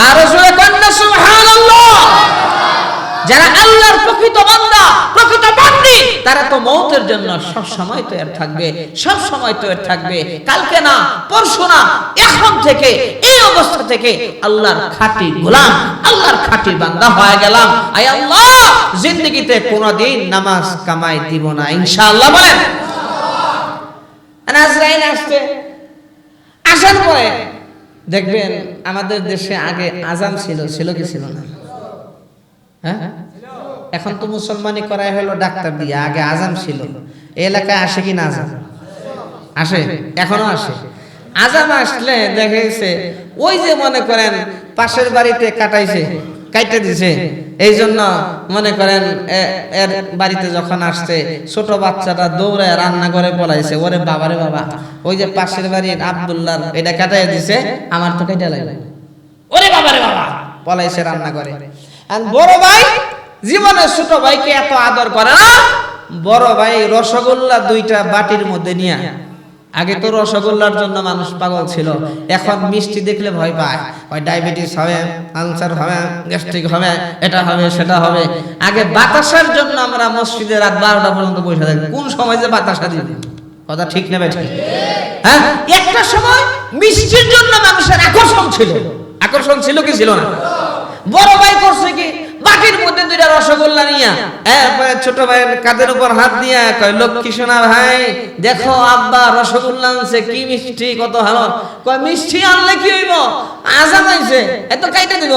আর জোরে কন্না সুবহানাল্লাহ। যারা আল্লাহর প্রকৃত বান্দা, প্রকৃত বান্দি, তারা তো মওতের জন্য সব সময় তৈরি থাকবে, সব সময় তৈরি থাকবে। কালকে না, পরশু না, এখন থেকে, এই অবস্থা থেকে আল্লাহর খাঁটি গোলাম, আল্লাহর খাঁটি বান্দা হয়ে গেলাম। আয় আল্লাহ, জিন্দেগিতে কোনদিন নামাজ কামাই দিব না ইনশাআল্লাহ। বলেন আজরাইল আসছে। আসার পরে দেখবেন, আমাদের দেশে আগে আযান ছিল কি ছিল না? হ্যাঁ, এখন তো মুসলমানি করাই হলো ডাক্তার দিয়ে, আগে আযান ছিল। এই এলাকায় আসে কি না আযান? আসে, এখনো আসে। আযান আসলে দেখা গেছে, ওই যে মনে করেন পাশের বাড়িতে কাইটে দিছে, এই জন্য মনে করেন এর বাড়িতে যখন আসছে, ছোট বাচ্চাটা দৌড়ে রান্না করে পলাইছে, ওরে বাবারে বাবা, ওই যে পাশের বাড়ির আব্দুল্লাহর এটা কাটাই দিছে, আমার তো কাইটা লাগবে, ওরে বাবারে বাবা, পলাইছে রান্না করে। আর বড় ভাই জীবনে ছোট ভাইকে এত আদর করে না। বড় ভাই রসগোল্লা 2টা বাটির মধ্যে নিয়ে, আগে তো রসগোল্লার জন্য মানুষ পাগল ছিল, এখন মিষ্টি দেখলে ভয় পায়, ওই ডায়াবেটিস হবে, আলসার হবে, গ্যাস্ট্রিক হবে, এটা হবে সেটা হবে। আগে বাতাসার জন্য আমরা মসজিদে রাত 12টা পর্যন্ত বসে থাকি, কোন সময় যে বাতাসা দিবে, কথা ঠিক নেবে ঠিক? হ্যাঁ, একটা সময় মিষ্টির জন্য মানুষের আকর্ষণ ছিল কি ছিল না? বড় ভাই করছে কি, বাটির মধ্যে 2টা রসগোল্লা নিয়া, এরপরে ছোট ভাইয়ের কাঁধের উপর হাত দিয়া কয়, লক্ষ্মী সোনা ভাই, দেখো আব্বা রসগোল্লা আনছে, কি মিষ্টি, কত ভালো। কয়, মিষ্টি আনলে কি হইব, আযান হইছে, এত কাইটা দিব।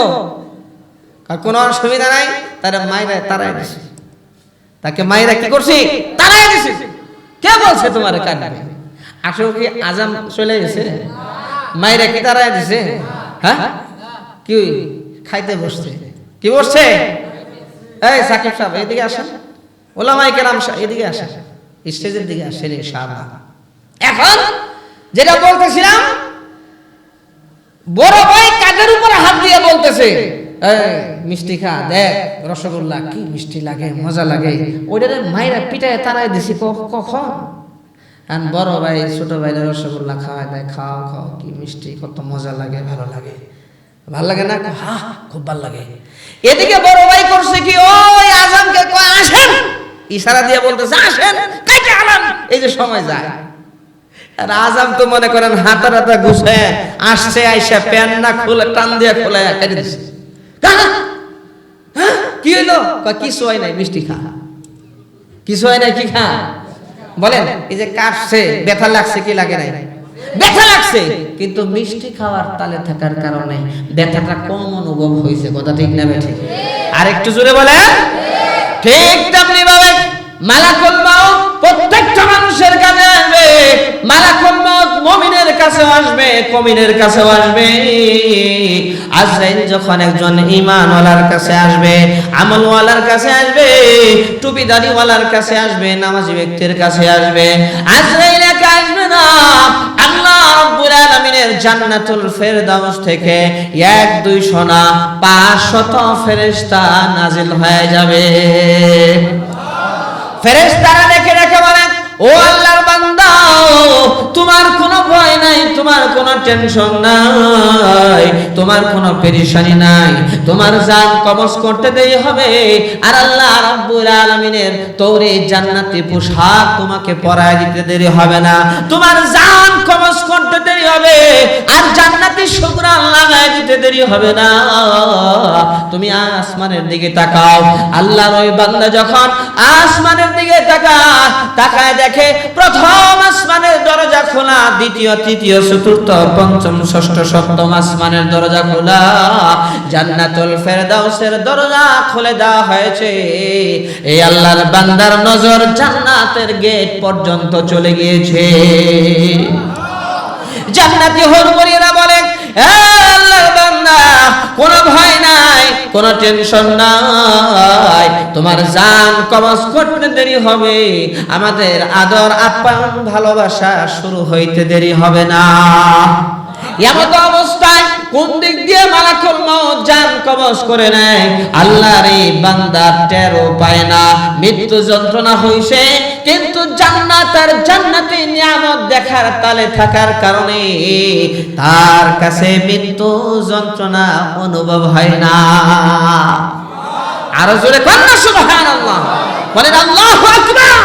কোনো অসুবিধা নাই। তারা মাইরা তারাই দিছে, তাকে মাইরা কি করছি, তারাই দিছে। কে বলছে তোমারে কাটবে? আসলে কি আযান চলে গেছে, মাইরা কি তারাই দিছে? হ্যাঁ, কি খাইতে বসছে, কি বসছে? এই সাকিব সাহেব এদিকে আসেন, ওলামায়ে কেরাম এদিকে আসেন, স্টেজের দিকে আসেন ইনশাআল্লাহ। এখন যেটা বলতেছিলাম, বড় ভাই কাঁধের উপরে হাত দিয়ে বলতেছে, এই মিষ্টি খা, দেখ রসগোল্লা কি মিষ্টি লাগে, মজা লাগে। ওইটারে মাইরা পিটায় তারাই দিছি কখন। আর বড় ভাই ছোট ভাইরা রসগোল্লা খাওয়ায় দেয়, খাও খাও, কি মিষ্টি, কত মজা লাগে, ভালো লাগে। ভাল লাগে না? হ্যাঁ, খুব ভাল লাগে। এদিকে বড় ভাই করছে কি, ওই আযানকে কয়, আসেন, ইশারা দিয়ে বলতেছে, আসেন, কাইটা আলাম, এই যে সময় যায়। আর আজাম তো মনে করেন হাতা হাতা গুছায় আসছে, আইসা প্যান না খুলে টান দিয়ে খোলা কেটে দিচ্ছে। কি হইলো? কিছু হয় নাই, মিষ্টি খা। কিছু হয় নাই, কি খা বলেন? এই যে কাটছে, ব্যথা লাগছে কি লাগে নাই? ব্যথা লাগছে, কিন্তু মিষ্টি খাওয়ার তালে থাকার কারণে ব্যথাটা কম অনুভব হয়েছে। কথা ঠিক না ঠিক? আর একটু জোরে বলেন। ঠিক তেমনি ভাবে মালাকুল মাউত প্রত্যেকটা মানুষের কাছে আসবে। মালাকুল মাউত মুমিনের কাছেও আসবে, মুমিনের কাছেও আসবে। আজরাইল যখন একজন ঈমানওয়ালার কাছে আসবে, আমলওয়ালার কাছে আসবে, টুপিদারিওয়ালার কাছে আসবে, নামাজি ব্যক্তির কাছে আসবে, আজরাইল একা আসবে না। আল্লাহ রাব্বুল আলামিনের জান্নাতুল ফেরদাউস থেকে 1-200 না 500 ফেরেশতা নাজিল হয়ে যাবে। ফেরেশতারা দেখে দেখে বলেন, ও আল্লাহর বান্দা, তোমার কোনো ভয় নাই, তোমার কোনো টেনশন নাই, তোমার কোনো পেরেশানি নাই, তোমার জান কবজ করতে দেরি হবে। আর আল্লাহ রাব্বুল আলামিনের তৌরে জান্নাতি পোশাক তোমাকে পরায় দিতে দেরি হবে না, তোমার জান কবজ করতে দেরি হবে, আর জান্নাতি সুগরান লাগায় দিতে দেরি হবে না। তুমি আসমানের দিকে তাকাও। আল্লাহর ওই বান্দা যখন আসমানের দিকে তাকায় দেখে প্রথম আসমানের দরজা খোলা, দ্বিতীয়, তৃতীয়, চতুর্থ, পঞ্চম, ষষ্ঠ, সপ্তম আসমানের দরজা খোলা, জান্নাতুল ফেরদাউসের দরজা খুলে দেওয়া হয়েছে। এই আল্লাহর বান্দার নজর জান্নাতের গেট পর্যন্ত চলে গিয়েছে। জান্নাতি হুরমুরিরা বলে, আল্লাহর বান্দা, কোনো ভয় নাই, কোনো টেনশন নাই, তোমার জান কবজ করতে দেরি হবে, আমাদের আদর আপ্যায়ন ভালোবাসা শুরু হইতে দেরি হবে না। এমত অবস্থায় কোন দিক দিয়ে মালাকুল মাউত জান কবজ করে নেয় আল্লাহর এই বান্দা টেরও পায় না। মৃত্যু যন্ত্রণা হইছে, কিন্তু জান্নাত আর জান্নাতি নিয়ামত দেখার তালে থাকার কারণে তার কাছে মৃত্যু যন্ত্রণা অনুভব হয় না। আরো জোরে কন্যা সুবহানাল্লাহ বলেন, আল্লাহু আকবার।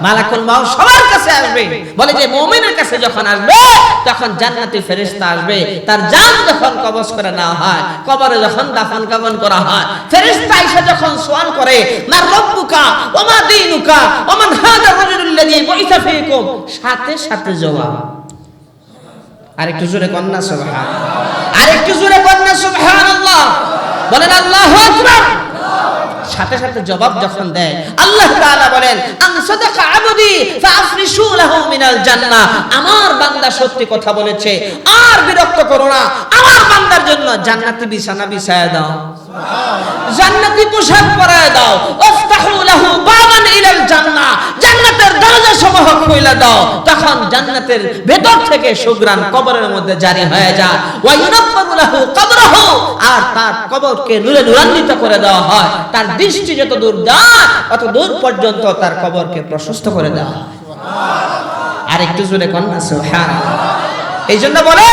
মালাকুল মাউত সবার কাছে আসবে, বলে যে মুমিনের কাছে যখন আসবে তখন জান্নাতি ফেরেশতা আসবে, তার জান যখন কবজ করে নেওয়া হয়, কবরে যখন দাফন কাফন করা হয়, ফেরেশতা এসে যখন সওয়াল করে, মা রব্বুকা ওয়া মা দীনুকা ওয়া মান হাদা রাজুলুল্লাযী বুইসা ফীকুম, সাথে সাথে জবাব। আরেকটু জোরে কন্যা সুবহানাল্লাহ, আরেকটু জোরে কন্যা সুবহানাল্লাহ বলেন, আল্লাহু আকবার। সাথে সাথে জবাব যখন দেয়, আল্লাহ তাআলা বলেন, আন সাদাকা আবদি ফাআফরিশু লাহু মিনাল জান্নাহ, আমার বান্দা সত্যি কথা বলেছে, আর বিরক্ত করো না, আমার বান্দার জন্য জান্নাতি বিছানা বিছায়া দাও, জান্নাতি পোশাক পরায় দাও, আফতাহু লাহু বাবান ইলাল জান্নাহ, জান্নাতের দরজা সমূহ খুলে দাও, তখন জান্নাতের ভেতর থেকে সুঘ্রাণ কবরের মধ্যে জারি হয়ে যায়। ওয়া ইউনাফফারু লাহু কবরহু, আর তার কবরকে নূরে নূরান্বিত করে দেওয়া হয়, তার দৃষ্টি যত দূর যায় তত দূর পর্যন্ত তার কবরকে প্রশস্ত করে দেওয়া হয়। আর একটু জোরে কন্যা সুবহানাল্লাহ। এই জন্য বলে,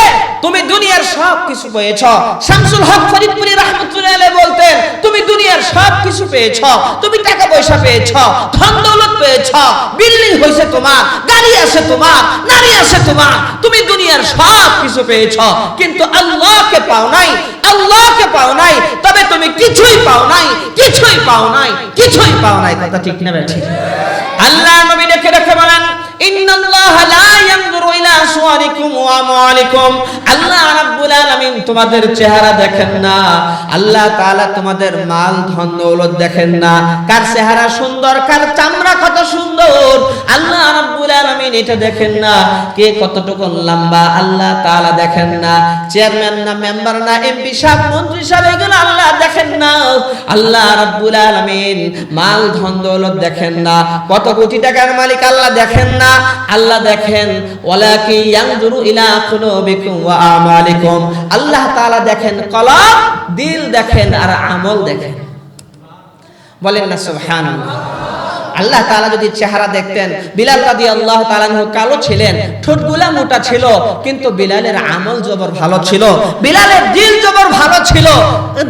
তুমি দুনিয়ার সব কিছু পেয়েছ। শামসুল হক ফরিদপুরি রাহমাতুল্লাহ আলাইহি বলতেন, তুমি দুনিয়ার সব কিছু পেয়েছ, তুমি টাকা পয়সা পেয়েছ, ধন দৌলত পেয়েছ, বিল্ডিং হইছে তোমার, গাড়ি আছে তোমার, নারী আছে তোমার, তুমি দুনিয়ার সব কিছু পেয়েছ, কিন্তু আল্লাহকে পাও নাই, আল্লাহকে পাও নাই। তবে তুমি কিছুই পাও নাই, কিছুই পাও নাই, কিছুই পাও নাই। কথা ঠিক না ঠিক? আল্লাহ নবী দেখে রেখে বলেন, ইন্নাল্লাহা লা ইয়ানজুরু ইলা সুওয়ারিকুম ওয়া আমওয়ালিকুম, আল্লাহ রাব্বুল আলামিন তোমাদের চেহারা দেখেন না, আল্লাহ তাআলা তোমাদের মাল ধন দৌলত দেখেন না, কার চেহারা সুন্দর, কার চামড়া কত সুন্দর, আল্লাহ রাব্বুল আলামিন এটা দেখেন না, কে কতটুকু লম্বা, আল্লাহ তাআলা দেখেন না, চেয়ারম্যান না মেম্বার না এমপি সাহেব মন্ত্রী সাহেব এগুলো আল্লাহ দেখেন না, আল্লাহ রাব্বুল আলামিন মাল ধন দৌলত দেখেন না, কত কোটি টাকার মালিক আল্লাহ দেখেন না, আল্লাহ দেখেন ওয়ালাকি ইয়ানজুরু ইলা কুলুবিকুম ওয়া আমালিকুম, আল্লাহ তাআলা দেখেন কলব, দিল দেখেন, আর আমল দেখেন। বলেন না সুবহানাল্লাহ। আল্লাহ তাআলা যদি চেহারা দেখতেন, বিলাল রাদিয়াল্লাহু তাআলা কালো ছিলেন, ঠোঁটগুলা মোটা ছিল, কিন্তু বিলালের আমল জবর ভালো ছিল, বিলালের দিল জবর ভালো ছিল।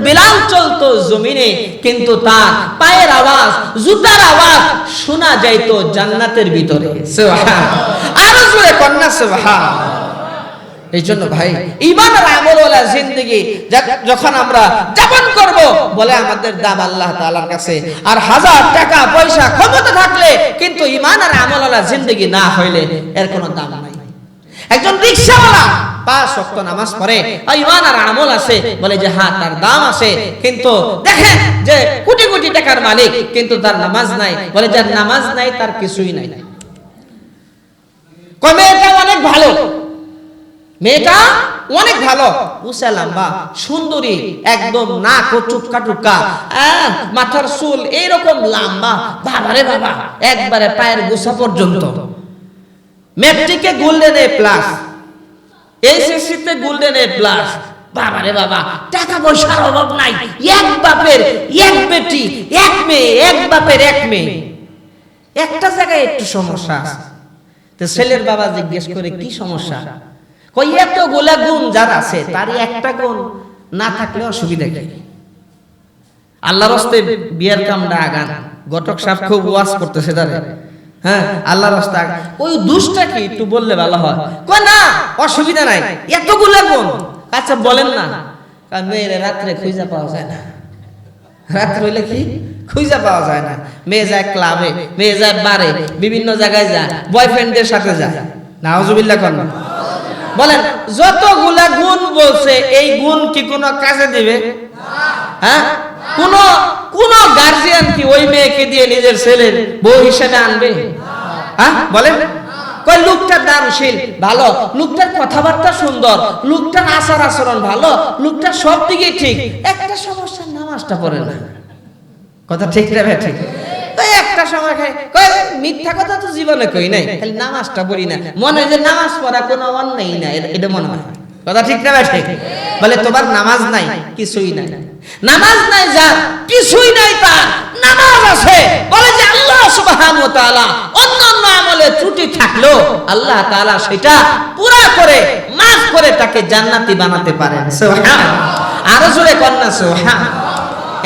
বিলাল চলতো জমিনে, কিন্তু তার পায়ের আওয়াজ, জুতার আওয়াজ শোনা যাইতো জান্নাতের ভিতরে। সুবহানাল্লাহ। আর জোরে কন্যা সুবহানাল্লাহ। এই জন্য ভাই ঈমান আর আমলওয়ালা জিন্দেগি যখন আমরা যাপন করব, বলে আমাদের দাম আল্লাহ তাআলার কাছে। আর হাজার টাকা পয়সা ক্ষমতা থাকলে কিন্তু ঈমান আর আমলওয়ালা জিন্দেগি না হইলে এর কোনো দাম নাই। একজন রিকশাওয়ালা 5 ওয়াক্ত নামাজ পড়ে, ঈমান আর আমল আছে, বলে যে হ্যাঁ তার দাম আছে। কিন্তু দেখেন যে কোটি কোটি টাকার মালিক, কিন্তু তার নামাজ নাই, বলে যার নামাজ নাই তার কিছুই নাই। কয় মেয়েটা অনেক ভালো, মেয়েটা অনেক ভালো, উঁচা লম্বা সুন্দরী, একদম নাক ও চুটকা টুকা, মাথার চুল এইরকম লম্বা, বাবারে বাবা, একবারে পায়ের গোছা পর্যন্ত। ম্যাট্রিকে গোল্ডেন এ প্লাস, এইচএসসিতে গোল্ডেন এ প্লাস, বাবারে বাবা, টাকা পয়সার অভাব নাই, এক বাপের এক বেটি, এক মেয়ে, এক বাপের এক মেয়ে। একটা জায়গায় একটু সমস্যা আছে, তো ছেলের বাবা জিজ্ঞেস করে কি সমস্যা? কই এতগুলা গুণ যার আছে তার একটা গুণ না থাকলে অসুবিধা কি? আল্লাহর রাস্তে বিয়ের কামটা আগান, ঘটক সাহেব খুব ওয়াজ করতেছে তারে, হ্যাঁ আল্লাহর রাস্তে ওই দুষ্টা কি একটু বললে ভালো হয়। কই না অসুবিধা নাই, এতগুলা গুণ। আচ্ছা বলেন না। কারণ মেয়ের রাত্রে খুঁজে পাওয়া যায় না, রাত্রে হইলে কি খুঁজে পাওয়া যায় না। মেয়ে যায় ক্লাবে, মেয়ে যায় বারে, বিভিন্ন জায়গায় যায়, বয়ফ্রেন্ডদের সাথে যায়। নাউজুবিল্লাহ কোন বলেন, যতগুলা গুণ বলছে এই গুণ কি কোনো কাজে দিবে? হ্যাঁ, কোন গার্জিয়ান কি ওই মেয়েকে দিয়ে নিজের ছেলের বউ হিসেবে আনবে? হ্যাঁ বলেন। কই লোকটা দানশীল ভালো, লোকটার কথাবার্তা সুন্দর, লোকটার আচার আচরণ ভালো, লোকটার সব দিকে ঠিক, একটা সমস্যা নামাজটা পড়ে না। কথা ঠিক না ভাই? ঠিক। একটা সময় খাই মিথ্যা কথা তো জীবনে কই নাই, খালি নামাজটা পড়ি না, মনে হয় যে নামাজ পড়া কোনো অন্যায় না, এটা মনে হয়। কথা ঠিক না ভাই? ঠিক। বলে তোমার নামাজ নাই, কিছুই নাই। নামাজ নাই যার, কিছুই নাই তার, নামাজ আছে। বলে যে আল্লাহ সুবহানাহু ওয়া তাআলা অন্যান্য আমলে ত্রুটি থাকলেও আল্লাহ তাআলা সেটা পুরা করে মাফ করে তাকে জান্নাতি বানাতে পারেন। সুবহানাল্লাহ। আরো জোরে কন্যা সুবহানাল্লাহ।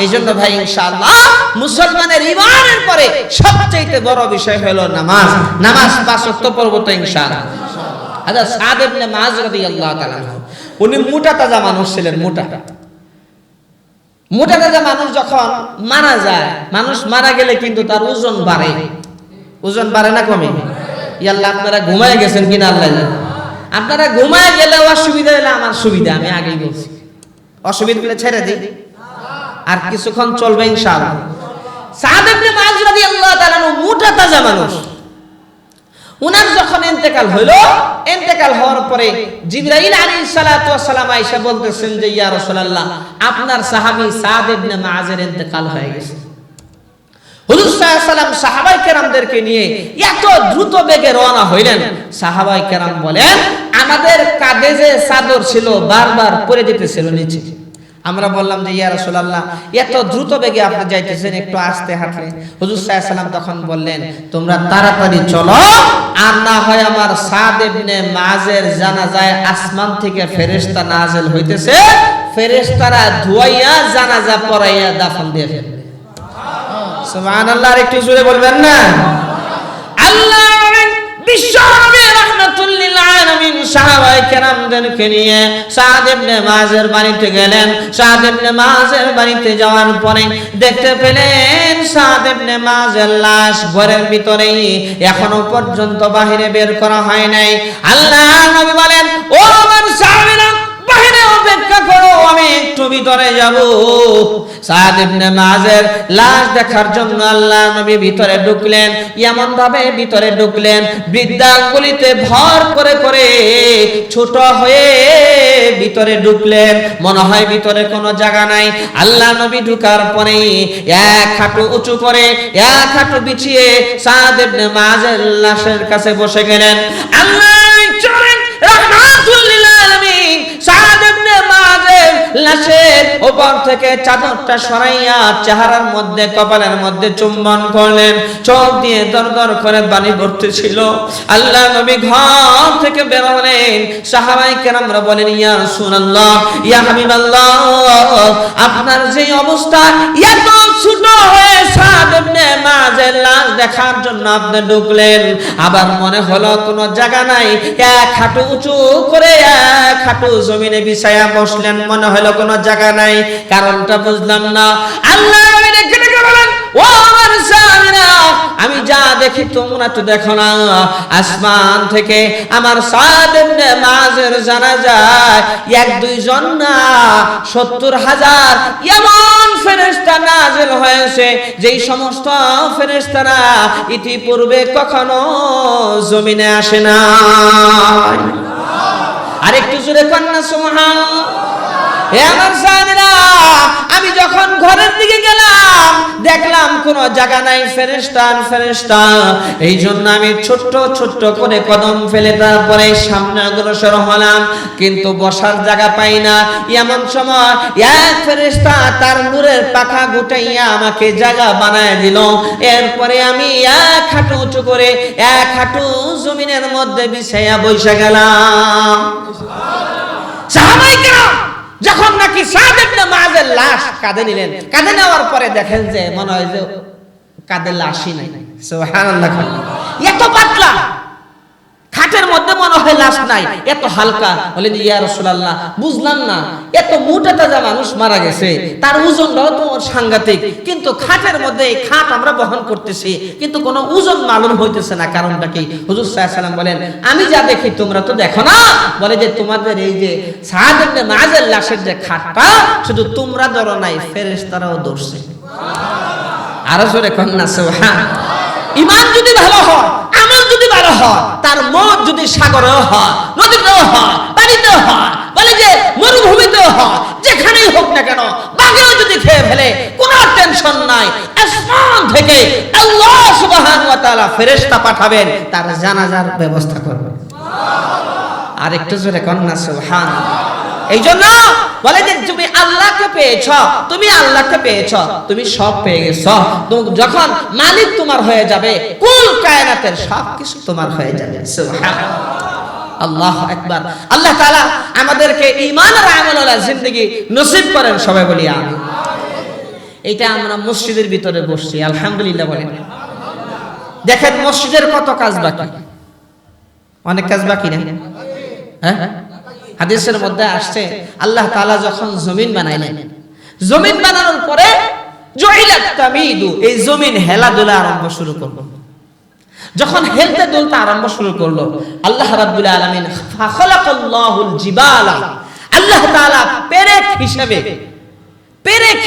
এই জন্য ভাই ইনশাআল্লাহ মুসলমানের ঈমানের পরে সবচেয়ে বড় বিষয় হলো নামাজ। নামাজ 5 ওয়াক্ত পড়ব তো ইনশাআল্লাহ। আচ্ছা, সাদ ইবনে মুআয রাদিয়াল্লাহু তাআলা উনি মোটা তাজা মানুষ ছিলেন। মোটা তাজা মানুষ যখন মারা যায়, মানুষ মারা গেলে কিন্তু তার ওজন বাড়ে। ওজন বাড়ে না কমে? আল্লাহ আপনারা ঘুমায় গেছেন কিনা আল্লাহ জানে। আপনারা ঘুমায় গেলে অসুবিধা হলে আমার সুবিধা, আমি আগেই বলছি। অসুবিধা হলে ছেড়ে দিই, আর কিছুক্ষণ চলবে ইনশাআল্লাহ। সাদ ইবনে মুআয রাদিয়াল্লাহু তাআলা মোটা তাজা মানুষ, উনার যখন ইন্তেকাল হলো, ইন্তেকাল হওয়ার পরে জিবরাইল আলাইহিস সালাতু ওয়াস সালাম আয়েশা বলতেছেন যে ইয়া রাসূলুল্লাহ, আপনার সাহাবী সাদ ইবনে মুআযের ইন্তেকাল হয়ে গেছে। হুজুর সাল্লাল্লাহু আলাইহি ওয়াসাল্লাম সাহাবায়ে কেরামদেরকে নিয়ে এত দ্রুত বেগে রওনা হইলেন। সাহাবায়ে কেরাম বলেন, আমাদের কাঁধে যে চাদর ছিল বারবার পড়ে যেতেছিল নিচে। আমরা বললাম যে ইয়া রাসূলুল্লাহ, এত দ্রুত বেগে আপনি যাইতেছেন, একটু আস্তে হাঁটলে। হুজুর সাল্লাল্লাহু আলাইহি ওয়াসাল্লাম তখন বললেন, তোমরা তাড়াতাড়ি চলো, আর না হয় আমার সাদ ইবনে মুআযের জানাজায় আসমান থেকে ফেরেশতা নাযিল হইতেছে, ফেরেশতারা ধুইয়া জানাজা পড়াইয়া দাফন দিয়ে ফেলবে। সুবহানাল্লাহ। আর একটু জোরে বলবেন না? আল্লাহ বিশ্বনবী রাহমাতুল লিল আলামিন সাহাবায়ে কেরামদেরকে নিয়ে সাদ ইবনে মুআযের বাড়িতে গেলেন। সাদ ইবনে মুআযের বাড়িতে যাওয়ার পরে দেখতে পেলেন সাদ ইবনে মুআযের লাশ ঘরের ভিতরেই, এখনো পর্যন্ত বাহিরে বের করা হয় নাই। আল্লাহ নবী বলেন, ও আমার সাহাবীরা, বাহিরে অপেক্ষা করো, আমি একটু ভিতরে যাব। সাদ ইবনে মুআযের লাশ দেখার জন্য আল্লাহ নবী ভিতরে ঢুকলেন। এমন ভাবে ভিতরে ঢুকলেন, বৃদ্ধাঙ্গুলিতে ভর করে করে ছোট হয়ে ভিতরে ঢুকলেন, মনে হয় ভিতরে কোনো জায়গা নাই। আল্লাহ নবী ঢুকার পরে এক হাঁটু উঁচু করে, এক হাঁটু বিছিয়ে সাদ ইবনে মুআযের লাশের কাছে বসে গেলেন। আল্লাহ চলেন রাহমাতুল লিল আলামিন সাদ ইবনে মুআযের লাশের উপর থেকে চাদরটা সরাইয়া চেহারার মধ্যে কপালের মধ্যে চুম্বন করলেন, চোখ দিয়ে দর দর করে পানি পড়তেছিল। আল্লাহ নবী ঘর থেকে বের হলেন, সাহাবায়ে কেরামরা বলেন ইয়া রাসূলুল্লাহ, ইয়া হাবিবাল্লাহ, আপনার যে অবস্থা, এত ছোট হয়ে সাদ ইবনে মুআযের লাশ দেখার জন্য আপনি ঢুকলেন, আবার মনে হলো কোনো জায়গা নাই, এক হাঁটু উঁচু করে এক হাঁটু জমিনে বিছায়া বসলেন, মনে হলো কোনো জায়গা নাই, কারণটা বুঝলাম না। আল্লাহ নবী ডেকে ডেকে বলেন, ও আমার সাহাবীরা, আমি যা দেখি তোমরা তো দেখো না। আসমান থেকে আমার সাদ ইবনে মুআযের জানাজায় 1-2 জন না 70,000 এমন ফেরেশতা নাযিল হয়েছে, যেই সমস্ত ফেরেশতারা ইতিপূর্বে কখনো জমিনে আসে না। আরেকটু জোরে কন্যা সুবহানাল্লাহ। হে আমার সাহাবীরা, আমি যখন ঘরের দিকে গেলাম দেখলাম কোন জায়গা নাই, ফেরেশতা। এই জন্য আমি ছোট্ট ছোট্ট করে কদম ফেলে তারপরে সামনে অগ্রসর হলাম, কিন্তু বসার জায়গা পাই না। এমন সময় এক ফেরেশতা তার নূরের পাখা গুটাইয়া আমাকে জায়গা বানায় দিল। এরপরে আমি এক হাঁটু উঁচু করে এক হাঁটু জমিনের মধ্যে বিছাইয়া বসে গেলাম। সাহাবায়ে কেরাম যখন নাকি সাদ ইবনে মুআযের লাশ কাঁধে নিলেন, কাঁধে নেওয়ার পরে দেখেন যে মনে হয় যে কাঁধে লাশই নাই। সুবহানাল্লাহ। এত পাতলা, খাটের মধ্যে মনে হয় লাশ নাই, এত হালকা। বলেন ইয়া রাসূলুল্লাহ, বুঝলাম না, এত মোটা তাজা মানুষ মারা গেছে, তার ওজনটাও তো সাংঘাতিক, কিন্তু খাটের মধ্যে এই খাট আমরা বহন করতেছি, কিন্তু কোনো ওজন মালুম হইতেছে না, কারণটা কি? হুজুর সাল্লাল্লাহু আলাইহি সাল্লাম বলেন, আমি যা দেখি তোমরা তো দেখো না। বলে যে তোমাদের এই যে সাদ ইবনে মুআযের লাশের যে খাটটা, শুধু তোমরা ধরো নাই, ফেরেশতারাও ধরছে। আরো জোরে কন্যা সুবহানাল্লাহ। ঈমান যদি ভালো হয়, আমল যদি ভালো হয়, তার মত যদি সাগরেও হয়, নদীতেও হয়, পানিতেও হয়, বলে যে মরুভূমিতেও হয়, যেখানেই হোক না কেন, বাঘেও যদি খেয়ে ফেলে কোনো টেনশন নাই। আসমান থেকে আল্লাহ সুবহানাহু ওয়া তাআলা ফেরেশতা পাঠাবেন, তার জানাজার ব্যবস্থা করবেন। আর একটু জোরে কন্যা সুবহানাল্লাহ। এই জন্য বলে যে তুমি আল্লাহকে পেয়েছ, তুমি আল্লাহকে পেয়েছ, তুমি সব পেয়ে গেছ। যখন মালিক তোমার হয়ে যাবে, কুল কায়নাতের সব কিছু তোমার হয়ে যাবে। সুবহানাল্লাহ, আল্লাহু আকবার। আল্লাহ তাআলা আমাদেরকে ঈমান আর আমলওয়ালা জিন্দেগি নসিব করেন, সবাই বলি আমিন। এটা আমরা মসজিদের ভিতরে বসছি, আলহামদুলিল্লাহ বলেন। দেখেন মসজিদের কত কাজ বাকি, অনেক কাজ বাকি না? হ্যাঁ, হাদিসের মধ্যে আসছে আল্লাহ তাআলা যখন জমিন বানাইলেন, জমিন বানানোর পরে জুইলাত তামিদু, এই জমিন হেলাদুলা আরম্ভ শুরু করলো। যখন হেলতে দুলতে আরম্ভ শুরু করলো, আল্লাহ রাব্বুল আলামিন খালাকাল্লাহুল জিবালা, আল্লাহ তাআলা পেরেক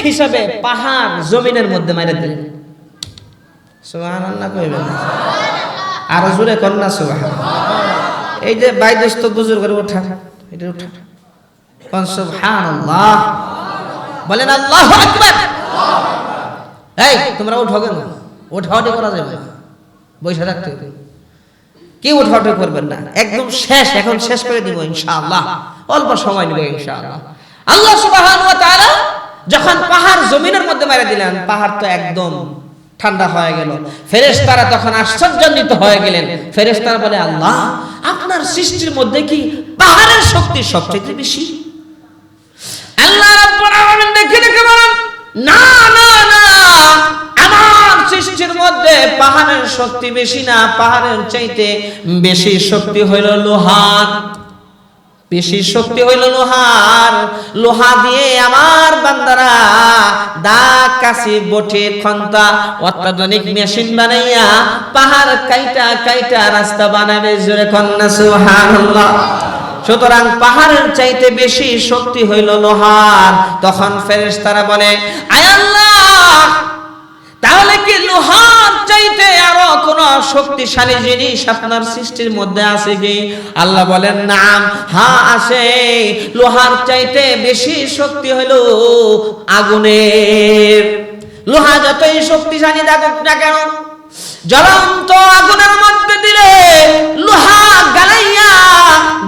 হিসেবে পাহাড় জমিনের মধ্যে মাইরে দিলেন। সুবহানাল্লাহ কইবেন, আর জোরে কন্যা সুবহানাল্লাহ। এই যে বাইদস্ত বুজুর্গের ওঠা, এটা উঠা, কোন সুবহানাল্লাহ বলেন, আল্লাহু আকবার। এই তোমরা উঠো কেন? ওঠাওটি করা যাবে না, বসে থাকতে হবে। কি ওঠাওটি করবেন না, একদম শেষ, এখন শেষ করে দিব ইনশাআল্লাহ, অল্প সময় নিব ইনশাআল্লাহ। আল্লাহ সুবহানাহু ওয়া তাআলা যখন পাহাড় জমিনের মধ্যে মেরে দিলেন, পাহাড় তো একদম ঠান্ডা হয়ে গেল। ফেরেশতারা তখন আশ্চর্যান্বিত হয়ে গেলেন। ফেরেশতারা বলে, আল্লাহ আপনার সৃষ্টির মধ্যে কি পাহাড়ের শক্তি সবচেয়ে বেশি? আল্লাহ রাব্বুল আলামিন দেখে বলেন, না না না, আমার সৃষ্টির মধ্যে পাহাড়ের শক্তি বেশি না, পাহাড়ের চাইতে বেশি শক্তি হইল লোহার। বেশি শক্তি হইল লোহার। লোহা দিয়ে আমার বান্দারা দাগ, কাশি, বটি, খন্তা, অত্যাধুনিক মেশিন বানাইয়া পাহাড় কাইটা রাস্তা বানাবে। জোরে কন্যা সুবহানাল্লাহ। সুতরাং পাহাড়ের চাইতে বেশি শক্তি হইল লোহার। তখন ফেরেশতারা বলে, আয় আল্লাহ, তাহলে কি লোহার চাইতে আরো কোন শক্তিশালী জিনিস আপনার সৃষ্টির মধ্যে আছে কি? আল্লাহ বলেন, নাম, হ্যাঁ আছে। লোহার চাইতে বেশি শক্তি হলো আগুনের। লোহা যতই শক্তিশালী থাকুক না কেন, জ্বলন্ত আগুনের মধ্যে দিলে লোহা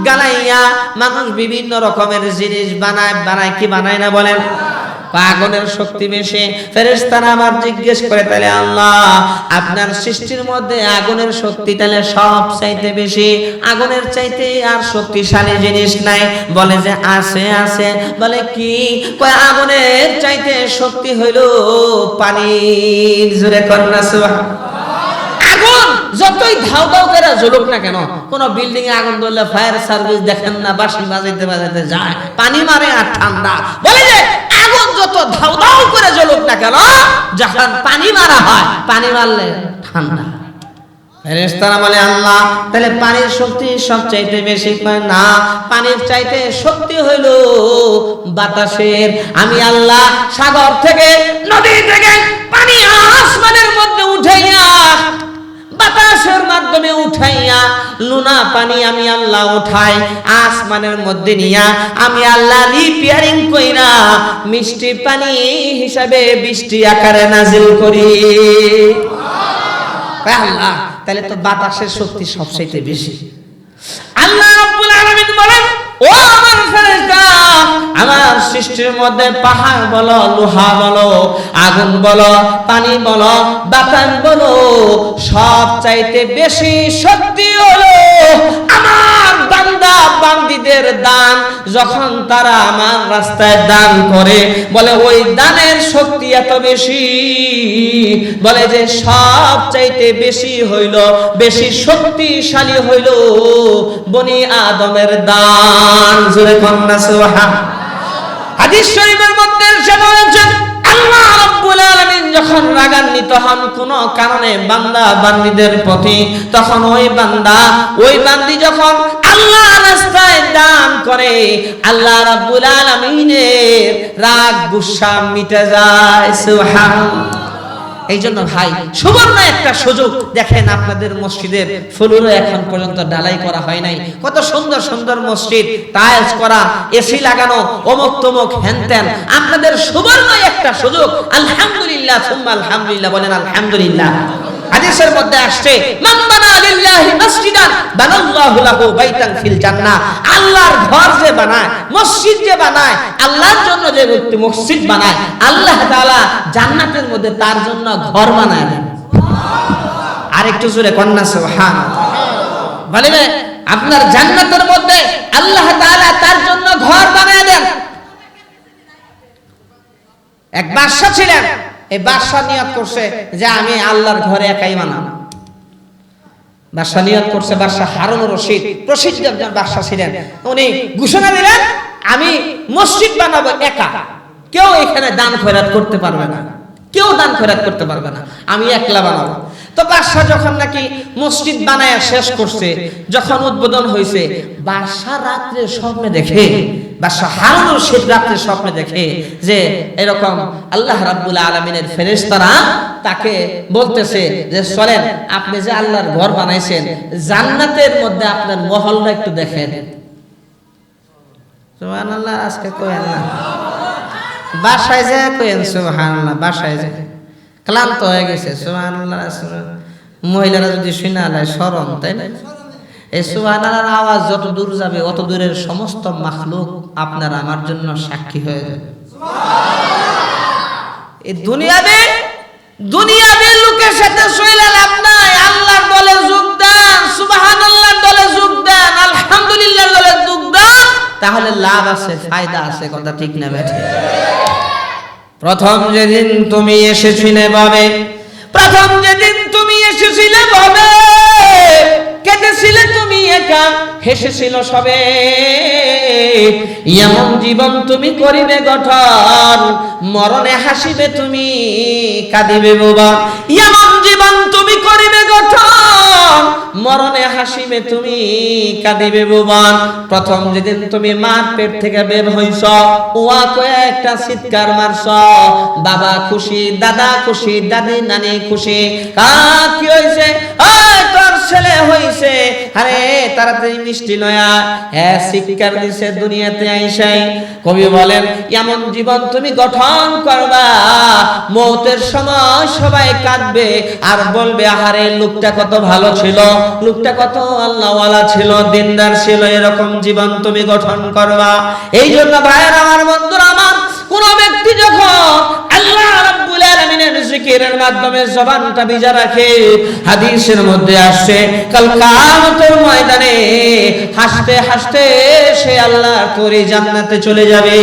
গালাইয়া মানুষ বিভিন্ন রকমের জিনিস বানায় কি বানায় না বলেন? আগুনের শক্তি বেশি। ফেরেশতারা আবার জিজ্ঞেস করে, তাহলে আল্লাহ আপনার সৃষ্টির মধ্যে আগুনের শক্তি তাহলে সব চাইতে বেশি, আগুনের চাইতে আর শক্তিশালী জিনিস নাই? বলে যে আছে। বলে কি? কয় আগুনের চাইতে শক্তি হইল পানির। জোরে কন্যা সুবহানাল্লাহ। আগুন যতই ধাও ধাও করে জ্বলুক না কেন, কোন বিল্ডিং এ আগুন ধরলে ফায়ার সার্ভিস দেখেন না বাঁশি বাজাইতে যায়, পানি মারে আর ঠান্ডা। বলে যে আগুন যত ধাও ধাও করে জ্বলুক না কেন, যখন পানি মারা হয়, পানি মারলে ঠান্ডা। ফেরেশতারা বলে আল্লাহ তাহলে পানির শক্তি সবচাইতে বেশি? কয় না, পানির চাইতে শক্তি হইল বাতাসের। আমি আল্লাহ সাগর থেকে, নদী থেকে পানি আসমানের মধ্যে উঠাইয়া, বাতাসের মাধ্যমে উঠাইয়া, লুনা পানি আমি আল্লাহ উঠাই আসমানের মধ্যে নিয়া, আমি আল্লাহ রিপেয়ারিং কইরা মিষ্টি পানি হিসাবে বৃষ্টি আকারে নাজিল করি। আল্লাহ তাহলে তো বাতাসের শক্তি সবচাইতে বেশি। আল্লাহ রাব্বুল আলামিন বলেন, ও আমার ফেরেশতা, আমার সৃষ্টির মধ্যে পাহাড় বলো, লোহা বলো, আগুন বলো, পানি বলো, বাতাস বলো, সব চাইতে বেশি শক্তি হলো আমার বান্দা বান্দীদের দান। যখন তারা আমার রাস্তায় দান করে, বলে ওই দানের শক্তি এত বেশি, বলে যে সব চাইতে বেশি হইল, বেশি শক্তিশালী হইল বনি আদমের দান। জোরে কন্যা সুবহানাল্লাহ। হাদিস শরীফের মধ্যে এরশাদ হয়েছে, আল্লাহ রাব্বুল আলামিন যখন রাগান্বিত হন কোন কারণে বান্দা বান্দীদের প্রতি, তখন ওই বান্দি যখন আল্লাহর রাস্তায় দান করে, আল্লাহ রাব্বুল আলামিনের রাগ গুসা মিটে যায়। সুবহানাল্লাহ। এই জন্য ভাই সুবর্ণ একটা সুযোগ, দেখেন আপনাদের মসজিদের ফ্লোরে এখন পর্যন্ত ঢালাই করা হয় নাই, কত সুন্দর সুন্দর মসজিদ, টাইলস করা, এসি লাগানো, অমুক তমুক হেনতেন। আপনাদের সুবর্ণ একটা সুযোগ। আলহামদুলিল্লাহ সুম্মা আলহামদুলিল্লাহ, বলেন আলহামদুলিল্লাহ। হাদিসের মধ্যে আসছে, মান বানা লিল্লাহি মাসজিদান বানাল্লাহু লাহু বাইতান ফিল জান্নাহ। আল্লাহর ঘর যে বানায়, মসজিদ যে বানায়, আল্লাহর জন্য যে ব্যক্তি মসজিদ বানায়, আল্লাহ তাআলা জান্নাতের মধ্যে তার জন্য ঘর বানায় দেন। আর একটু জোরে কন্যা সুবহানাল্লাহ। বলেন আপনার জান্নাতের মধ্যে আল্লাহ তাআলা তার জন্য ঘর বানায় দেন। এক বাদশা ছিলেন, এই বাদশা নিয়ত করছে যে আমি আল্লাহর ঘরে একাই বানাবো। বাদশা নিয়ত করছে, বাদশা হারুন রশিদ প্রসিদ্ধ একজন বাদশা ছিলেন, উনি ঘোষণা দিলেন আমি মসজিদ বানাবো একা, কেউ এখানে দান খয়রাত করতে পারবে না, কেউ দান খয়রাত করতে পারবে না, আমি একলা বানাবো। তো বাদশা যখন নাকি মসজিদ বানায়া শেষ করছে, যখন উদ্বোধন হয়েছে, বাদশা রাত্রে স্বপ্নে দেখে, বাদশা হারুন রশিদ রাত্রে স্বপ্নে দেখে যে এরকম আল্লাহ রাব্বুল আলামিনের ফেরেশতারা তাকে বলতেছে যে চলেন আপনি যে আল্লাহর ঘর বানাইছেন, জান্নাতের মধ্যে আপনার মহল্লা একটু দেখেন। সুবহানাল্লাহ। আজকে কইেন না, বাসায় যায় কইেন সুবহানাল্লাহ, বাসায় যায়। ক্লান্ত হয়ে গেছে সুবহানাল্লাহ। মহিলারা যদি শুনে আলায় শরম, তাই না? এই সুবহানাল্লাহর আওয়াজ যত দূর যাবে অত দূরের সমস্ত মাখলুক আপনার আমার জন্য সাক্ষী হয়ে যাবে। এই দুনিয়াবে লোকের সাথে শৈলা লাভ নাই। আল্লাহর দলে যোগ দেন, সুবহানাল্লাহর দলে যোগ দেন, আলহামদুলিল্লাহর দলে যোগ দেন, তাহলে লাভ আছে, ফায়দা আছে। কথা ঠিক না বেঠে? প্রথম যেদিন তুমি এসেছিলে ভাবে, প্রথম যেদিন তুমি এসেছিলে ভাবে, কেঁদেছিলে তুমি একা, হেসেছিল সবে, এমন জীবন তুমি করিবে গঠন, মরণে হাসিবে তুমি কাঁদিবে ভুবন। এমন জীবন তুমি করিবে গঠন, মরণে হাসিবে তুমি কাঁদিবে ভুবন। প্রথম যেদিন তুমি মার পেট থেকে বের হইছ, ওয়া কয়ে একটা চিৎকার মারছ, বাবা খুশি, দাদা খুশি, দাদি নানি খুশি। কি হইছে? তোর ছেলে হইছে, আরে তাড়াতাড়ি মিষ্টি লয়া হ্যাঁ শিক্ষার দিছে দুনিয়াতে আইসাই কবি বলেন এমন জীবন তুমি গঠন করবা মওতের সময় সবাই কাঁদবে আর বলবে আহারে লোকটা কত ভালো ছিল, লোকটা কত আল্লাহওয়ালা ছিল, দিনদার ছিল। এরকম জীবন তুমি গঠন করবা। এই জন্য ভাইয়ের আমার, বন্ধুরা আমার, কোন ব্যক্তি যখন আল্লাহ রাব্বুল আলামিনের জিকিরের মাধ্যমে জবানটা ভিজা রাখে, হাদিসের মধ্যে আসছে কাল কিয়ামতের ময়দানে হাসতে হাসতে সে আল্লাহর তৈরি জান্নাতে চলে যাবে।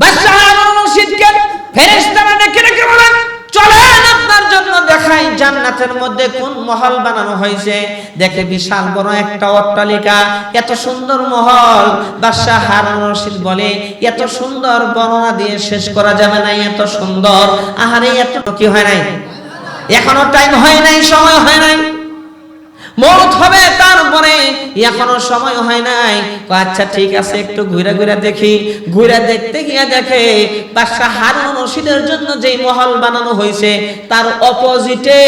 বাদশাহ হারুন রশিদকে ফেরেশতারা ডেকে ডেকে বলেন, চলেন আপনার জন্য দেখাই জান্নাতের মধ্যে কোন মহল বানানো হয়েছে। দেখে বিশাল বড় একটা অট্টালিকা, এত সুন্দর মহল। বাদশাহ হারুন রশিদ বলে, এত সুন্দর বর্ণনা দিয়ে শেষ করা যাবে না, এত সুন্দর। আহারে এত কি হয় নাই, এখনো টাইম হয় নাই, সময় হয় নাই, মওত হবে তারপরে, এখনো সময় হয় নাই। আচ্ছা ঠিক আছে, একটু ঘুরে ঘুরে দেখি। ঘুরে দেখতে গিয়ে দেখে বাদশাহ হারুন রশিদের জন্য যেই মহল বানানো হয়েছে তার অপোজিটে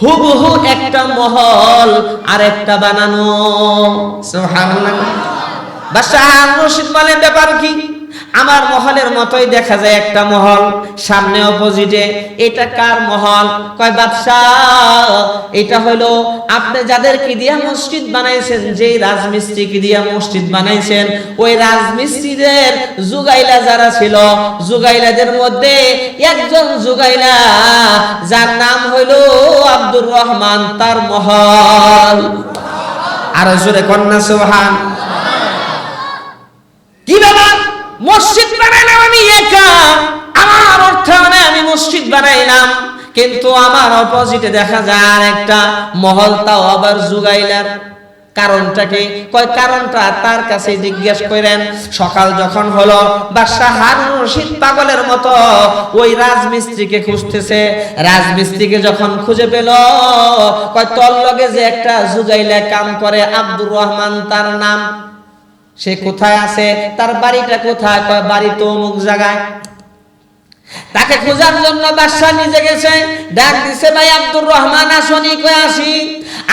হুবহু একটা মহল আর একটা বানানো। সুবহানাল্লাহ। বাদশাহ হারুন রশিদ বলে, ব্যাপার কি? আমার মহলের মতোই দেখা যায় একটা মহল সামনে অপোজিটে। এটা কার মহল? কয় বাদশাহ এটা হলো আপনি যাদেরকে দিয়া মসজিদ বানাইছেন, যেই রাজমিস্ত্রিকে দিয়া মসজিদ বানাইছেন, ওই রাজমিস্ত্রিদের জুগাইলা যারা ছিল, জুগাইলাদের মধ্যে একজন জুগাইলা যার নাম হইলো আব্দুর রহমান, তার মহল। আর জোরে কন্যা সুবহান। কি ব্যাপার? মসজিদ বানাইলাম আমি একা, আমার অর্থায়নে আমি মসজিদ বানাইলাম, কিন্তু আমার অপোজিটে দেখা যায় আর একটা মহল, তাও আবার জুগাইলার। কারণটা কি? কয় কারণটা তার কাছে জিজ্ঞেস করেন। সকাল যখন হলো, বাদশাহ হারুন রশিদ পাগলের মতো ওই রাজমিস্ত্রিকে খুঁজতেছে। রাজমিস্ত্রিকে যখন খুঁজে পেল, কয় তোর লগে যে একটা জুগাইলা কাম করে আব্দুর রহমান তার নাম, সে কোথায় আছে, তার বাড়িটা কোথায়? কয় বাড়ি তো অমুক জায়গায়। তাকে খোঁজার জন্য বাদশাহ নিজে গেছে, ডাক দিছে, ভাই আব্দুর রহমান আসনি? কয় আসি।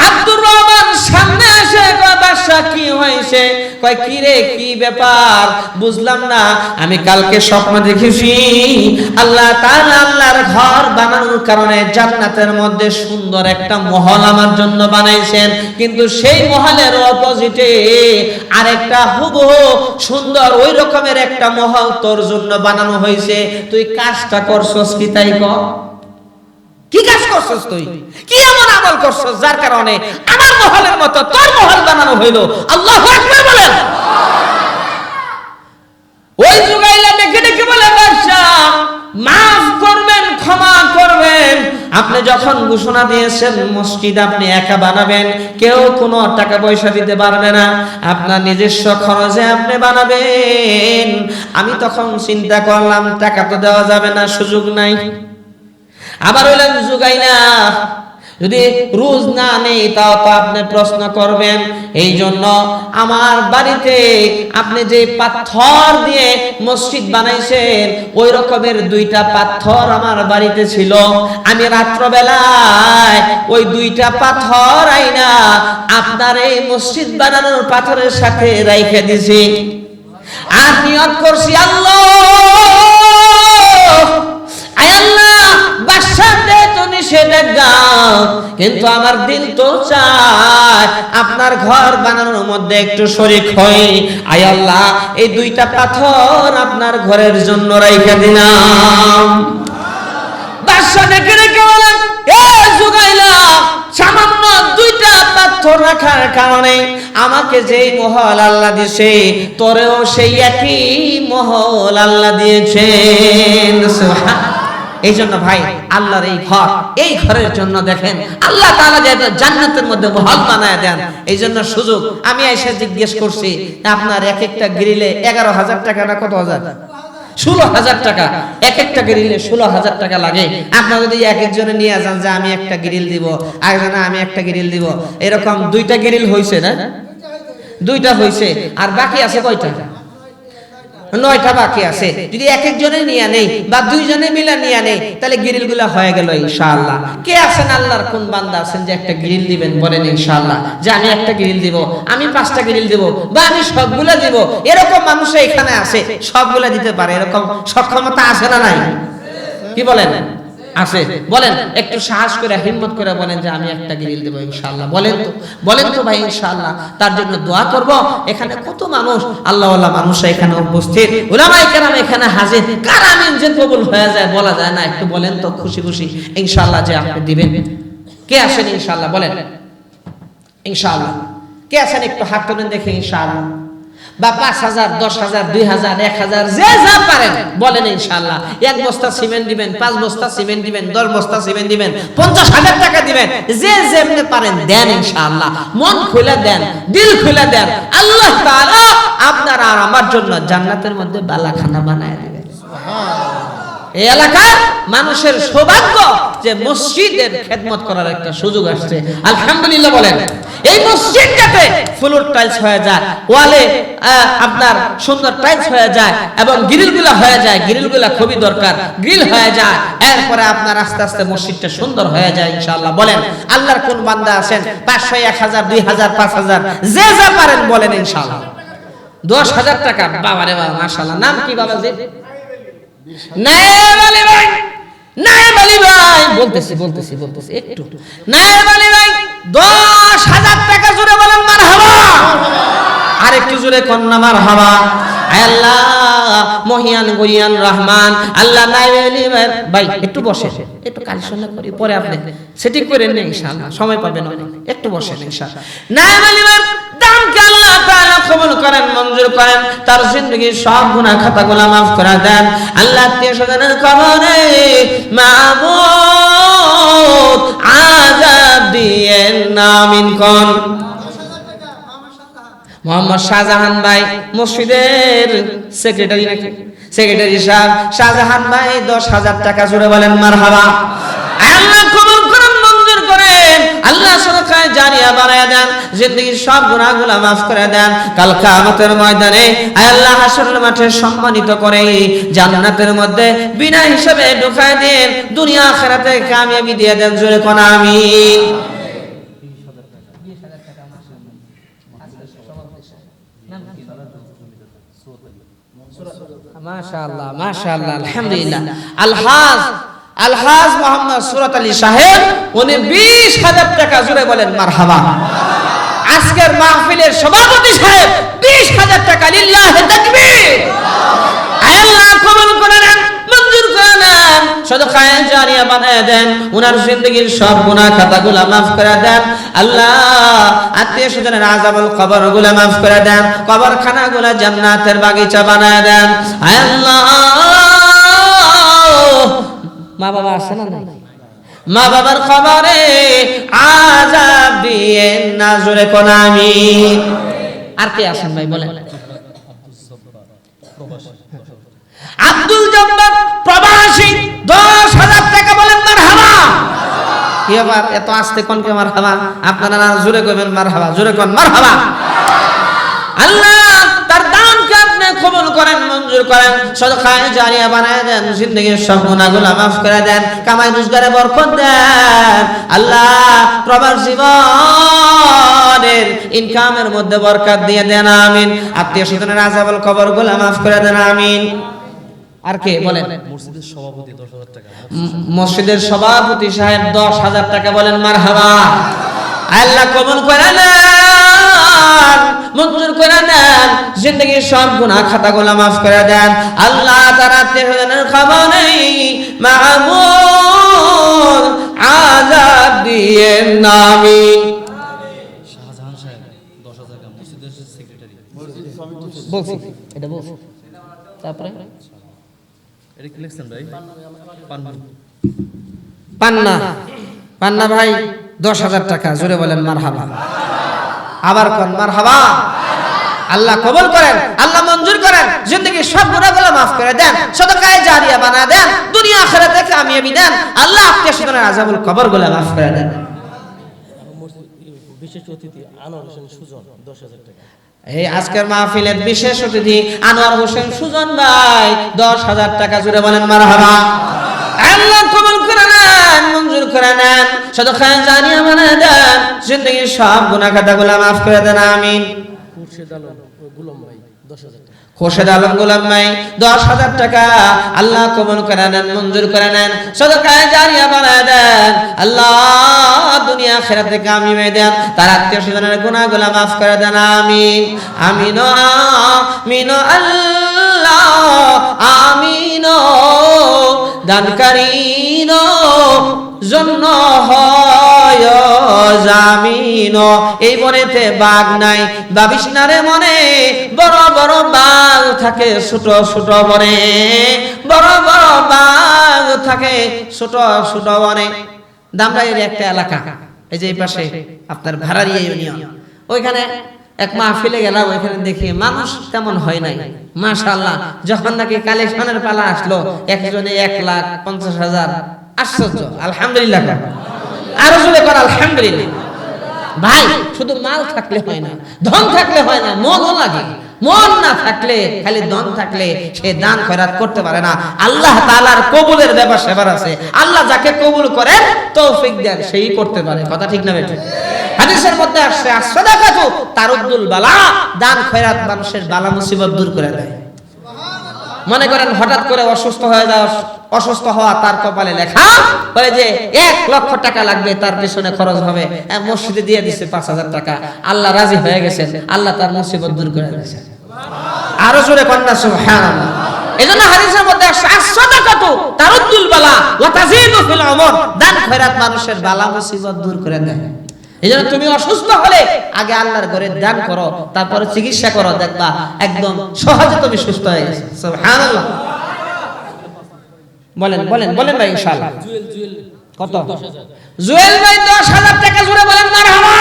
আব্দুর রহমান সামনে এসে কয়, বাদশাহ কি হয়েছে? কয় কি রে, কি ব্যাপার? বুঝলাম না। আমি কালকে স্বপ্ন দেখেছি আল্লাহ তাআলা আল্লাহর ঘর বানানোর কারণে জান্নাতের মধ্যে সুন্দর একটা মহল আমার জন্য বানাইছেন, কিন্তু সেই মহলের অপোজিটে আরেকটা হুবহু সুন্দর ওই রকমের একটা মহল তোর জন্য বানানো হয়েছে। তুই কাজটা করছস কি? তাই কর। কি কাজ করছস তুই? কি এমন আমল করছস যার কারণে আমার মহলের মতো তোর মহল বানানো হইল? আল্লাহু আকবার বলেন। ওই জুগাইলা দেখে দেখে বলে, বাদশাহ মাফ করবেন, ক্ষমা করবেন, আপনি যখন ঘোষণা দিয়েছেন মসজিদ আপনি একা বানাবেন, কেউ কোনো টাকা পয়সা দিতে পারবে না, আপনার নিজস্ব খরচে আপনি বানাবেন। আমি তখন চিন্তা করলাম টাকা তো দেওয়া যাবে না, সুযোগ নাই। আবার হইলেন জুগাইলা যদি রোজ না নেই তাও তো আপনি প্রশ্ন করবেন। এই জন্য আমার বাড়িতে আপনি যে পাথর দিয়ে মসজিদ বানাইছেন ওই রকমের দুইটা পাথর আমার বাড়িতে ছিল। আমি রাত্রবেলায় ওই দুইটা পাথর আইনা আপনার এই মসজিদ বানানোর পাথরের সাথে রাইখে দিছি। আর নিয়ত করছি, আল্লাহ কিন্তু আমার দিল তো চায় আপনার ঘর বানানোর মধ্যে একটু শরীক হই। আয় আল্লাহ, এই দুইটা পাথর আপনার ঘরের জন্য রাইখা দিলাম। বাদশা ডেকে ডেকে বলেন, এ জুগাইলা, সামান্য দুইটা পাথর রাখার কারণে আমাকে যেই মহল আল্লাহ দিয়েছে তোরেও সেই একই মহল আল্লাহ দিয়েছেন। এই জন্য ভাই আল্লাহর এই ঘর, এই ঘরের জন্য দেখেন আল্লাহ তাআলা যে জান্নাতের মধ্যে মহল বানায় দেন। এই জন্য সুযোগ আমি এসে জিজ্ঞেস করছি, আপনার এক একটা গ্রিলে 11,000 টাকা না কত হাজার? 16,000 টাকা। এক একটা গ্রিলে 16,000 টাকা লাগে। আপনারা যদি এক একজনে নিয়ে যান যে আমি একটা গ্রিল দিব, আরেকজনে আমি একটা গ্রিল দিব, এরকম দুইটা গ্রিল হইছে না? দুইটা হইছে, আর বাকি আছে কয়টা? 9টা বাকি আছে, যদি এক একজনে নিয়ে নেই বা দুইজনে মিলে নিয়ে নেই তাহলে গ্রিলগুলো হয়ে গেল ইনশাআল্লাহ। কে আছেন আল্লাহর কোন বান্দা আছেন যে একটা গ্রিল দিবেন? বলেন ইনশাআল্লাহ, যে আমি একটা গ্রিল দিব, আমি 5টা গ্রিল দিব, বা আমি সবগুলা দিব। এরকম মানুষ এখানে আছে সবগুলা দিতে পারে, এরকম সক্ষমতা আছে না নাই? কি বলেন? আছে। বলেন একটু সাহস করে হিম্মত করে বলেন যে আমি একটা গ্রিল দেব ইনশাআল্লাহ। বলেন তো ভাই ইনশাআল্লাহ। তার জন্য দোয়া করব। এখানে কত মানুষ আল্লাহওয়ালা মানুষ এখানে উপস্থিত, উলামায়ে কেরাম এখানে হাজির। কার আমিন যে কবুল হয়ে যায় বলা যায় না, একটু বলেন তো খুশি খুশি ইনশাআল্লাহ যে আপনি দিবেন। কে আছেন ইনশাআল্লাহ? বলেন ইনশাআল্লাহ। কে আছেন একটু হাত তুলেন দেখে ইনশাআল্লাহ। বা 5,000, 10,000, 2,000, 1,000 যে যা পারেন বলেন ইনশাআল্লাহ। 1 বস্তা সিমেন্ট দিবেন, 5 বস্তা সিমেন্ট দিবেন, 10 বস্তা সিমেন্ট দিবেন, 50,000 টাকা দিবেন, যে যেমনে পারেন দেন ইনশাআল্লাহ। মন খুলে দেন, দিল খুলে দেন। আল্লাহ তাআলা আপনার আর আমার জন্য জান্নাতের মধ্যে বালাখানা বানায় দিবেন। এই এলাকার মানুষের সৌভাগ্য যে মসজিদের খেদমত করার একটা সুযোগ আসছে, আলহামদুলিল্লাহ বলেন। এই মসজিদটাতে ফ্লোর টাইলস হয়ে যায়, ওয়ালে আপনার সুন্দর টাইলস হয়ে যায় এবং গ্রিলগুলো হয়ে যায়। গ্রিলগুলো খুবই দরকার, গ্রিল হয়ে যায়। এরপরে আপনার আস্তে আস্তে মসজিদটা সুন্দর হয়ে যায় ইনশাআল্লাহ। বলেন আল্লাহর কোন বান্দা আছেন 500, 1,000, 2,000, 5,000 যে যা পারেন বলেন ইনশাআল্লাহ। 10,000 টাকা, বাবা রে বাবা মাশাআল্লাহ। নাম কি বাবাজি? নায়েব আলী ভাই, নায়েব আলী ভাই বলতেছি একটু। নায়েব আলী ভাই 10,000 টাকা জোরে বলেন মারহাবা। আর একটু জোরে কোন না মারহাবা। আল্লাহ মহিয়ান গরিয়ান রহমান আল্লাহ নায়েব আলী ভাই একটু বসে, একটু কালেকশন করি, পরে আপনি সেটিং করে নেন ইনশাআল্লাহ, সময় পাবেন অনেক। একটু বসেন ইনশাআল্লাহ। নায়েব আলী ভাই দামকে আল্লাহ তাআলা কবুল করেন, মঞ্জুর করেন, তার জিন্দেগীর সব গুনাহ খাতাগুলো maaf করে দেন। আল্লাহ আত্মীয়-স্বজনের কবরে মাবুদ আযাব দিয়েন না। আমিন কোন? মোহাম্মদ শাহজাহান ভাই মসজিদের সেক্রেটারি নাকি? সেক্রেটারি সাহেব শাহজাহান ভাই 10,000 টাকা জোরে বলেন মারহাবা। আল্লাহ কবুল করেন, মঞ্জুর করেন। আল্লাহ সদকায়ে জারিয়া বানায়া দেন, জিন্দেগীর সব গুনাহগুলো maaf করে দেন। কাল কিয়ামতের ময়দানে আল্লাহ হাসরের মাঠে সম্মানিত করে জান্নাতের মধ্যে বিনা হিসাবে ঢুকায় দেন, দুনিয়া আখিরাতে কামিয়াবি দিয়ে দেন। জোরে কোন আমিন। মাশাআল্লাহ মাশাআল্লাহ আলহামদুলিল্লাহ। আলহাজ মোহাম্মদ সুরাত আলী সাহেব উনি 20,000 টাকা জোরে বলেন মারহাবা। আজকের মাহফিলের সভাপতি সাহেব 20,000 টাকা, লিল্লাহি তাকবীর। আল্লাহ কবুল করে নেন, মঞ্জুর করে নেন, সদকায়ে জারিয়া বানায় দেন, উনার জিন্দেগীর সব গুনাহ খাতাগুলো maaf করে দেন। আল্লাহ আত্মীয়-স্বজনের আযাবুল কবরগুলো maaf করে দেন, কবরখানাগুলো জান্নাতের বাগিচা বানায় দেন। আল্লাহ মা বাবা আছে না নাই? মা বাবার কবরে আযাব দিয়েন না। জোরে কোন আমিন। আর কে আছেন ভাই বলেন? আব্দুল জব্বার প্রবাসী 10,000 টাকা বলেন মারহাবা। কি আবার এত আস্তে কোন কে মারহাবা? আপনারা না জোরে কইবেন মারহাবা, জোরে কোন মারহাবা। আল্লাহ তার দানকে আপনি কবুল করেন, মঞ্জুর করেন, সদকায়ে জারিয়া বানায় দেন, জিন্দেগীর সব গুনাহগুলো maaf করে দেন, কামাই রোজগারে বরকত দেন। আল্লাহ প্রবাস জীবনের ইনকামের মধ্যে বরকত দিয়ে দেন। আমিন। আত্মীয়-স্বজনের আযাবুল কবরগুলো maaf করে দেন। আমিন। আর কে বলেন? মসজিদের সভাপতি 10,000 টাকা। মসজিদের সভাপতি সাহেব 10,000 টাকা বলেন মারহাবা। আল্লাহ কবুল করে নেন, মঞ্জুর করে নেন, জিন্দেগীর সব গুনাহ খাতাগুলো maaf করে দেন। আল্লাহ তার আত্মীয়-স্বজনের খবর নেই, মাহমুদ আযাব দিয়েন না। আমিন। শাহজাহান সাহেব 10,000 টাকা, মসজিদের সেক্রেটারি বলছি, এটা বলছি। তারপরে এটা কি লিখছেন ভাই? পান্না ভাই 10,000 টাকা জোরে বলেন মারহাবা। আবার কোন মারহাবা। আল্লাহ কবুল করেন, আল্লাহ মঞ্জুর করেন, জিন্দেগীর সব গুনাহগুলো maaf করে দেন, সদকায়ে জারিয়া বানায় দেন, দুনিয়া আখিরাতে কামিয়াবি দেন। আল্লাহ আত্মীয়-স্বজনের আযাবুল কবরগুলো maaf করে দেন। বিশেষ অতিথি আনোয়ার হোসেন সুজন 10,000 টাকা। এই আজকের মাহফিলের বিশেষ অতিথি আনোয়ার হোসেন সুজন ভাই 10,000 টাকা জুড়ে বলেন মারহাবা। আল্লাহ কবুল করে নেন, মঞ্জুর করে নেন, সাদাকা জারিয়া বানায় দেন, জিন্দেগির সব গুনাহ খাতাগুলো মাফ করে দেন, আমিন। খোরশেদ আলম গোলাম ভাই 10,000 টাকা আল্লাহ কবুল করে নেন, মঞ্জুর করে নেন, সাদাকা জারিয়া বানায় দেন, আল্লাহ দুনিয়া আখিরাতে কামিয়ে দেন, তার আত্মীয়-স্বজনের গুনাহগুলো মাফ করে দেন, আমিন আমিন আমিন আল্লাহ আমিন। দানকারীর জন্য হয় জামিন। এই বনেতে বাঘ নাই বা বিষ্ণারে মনে, বড় বড় বাঘ থাকে ছোট ছোট বনে, বড় বড় বাঘ থাকে ছোট ছোট বনে। দামরাইয়ের একটা এলাকা, এই যে এই পাশে আপনার ভাড়ারিয়া ইউনিয়ন, ওইখানে এক মাহফিলে গেলাম, ওইখানে দেখি মানুষ তেমন হয় নাই, মাশাআল্লাহ। যখন নাকি কালেকশনের পালা আসলো, একজনে 1,50,000, আশ্চর্য, আলহামদুলিল্লাহ, আরো জোরে কর আলহামদুলিল্লাহ। ভাই শুধু মাল থাকলে হয় না, ধন থাকলে হয় না, মনও লাগে। মন না থাকলে, খালি ধন থাকলে সে দান খয়রাত করতে পারে না। আল্লাহ তাআলার কবুলের ব্যাপার সেবার আছে, আল্লাহ যাকে কবুল করেন তৌফিক দেন সেই করতে পারে, কথা ঠিক না বেঠিক? হাদিসের মধ্যে আসছে আসসাদাকাতু তারুদ্দুল বালা, দান খয়রাত মানুষের বালা মুসিবত দূর করে দেয়। মনে করেন হঠাৎ করে অসুস্থ হয়ে যাওয়া, অসুস্থ হওয়া তার কপালে লেখা, বলে যে 1 লক্ষ টাকা লাগবে, তার পেছনে খরচ হবে, মসজিদে দিয়ে দিচ্ছে 5,000 টাকা, আল্লাহ রাজি হয়ে গেছেন, আল্লাহ তার মুসিবত দূর করে দিয়েছেন। আরো জোরে কন্যা সুবহানাল্লাহ। এজন্য হাদিসের মধ্যে আসছে আসসাদাকাতু তারুদ্দুল বালা ওয়া তাজিদু ফিল উমর, দান খয়রাত মানুষের বালা মুসিবত দূর করে দেয়। এজন্য তুমি অসুস্থ হলে আগে আল্লাহর ঘরে দান করো, তারপরে চিকিৎসা করো, দেখবা একদম সহজে তুমি সুস্থ হয়ে গেছো। সুবহানাল্লাহ। বলেন বলেন বলেন ভাই ইনশাআল্লাহ। কত? জুয়েল ভাই 10,000 টাকা জুড়ে বলেন মারহাবা।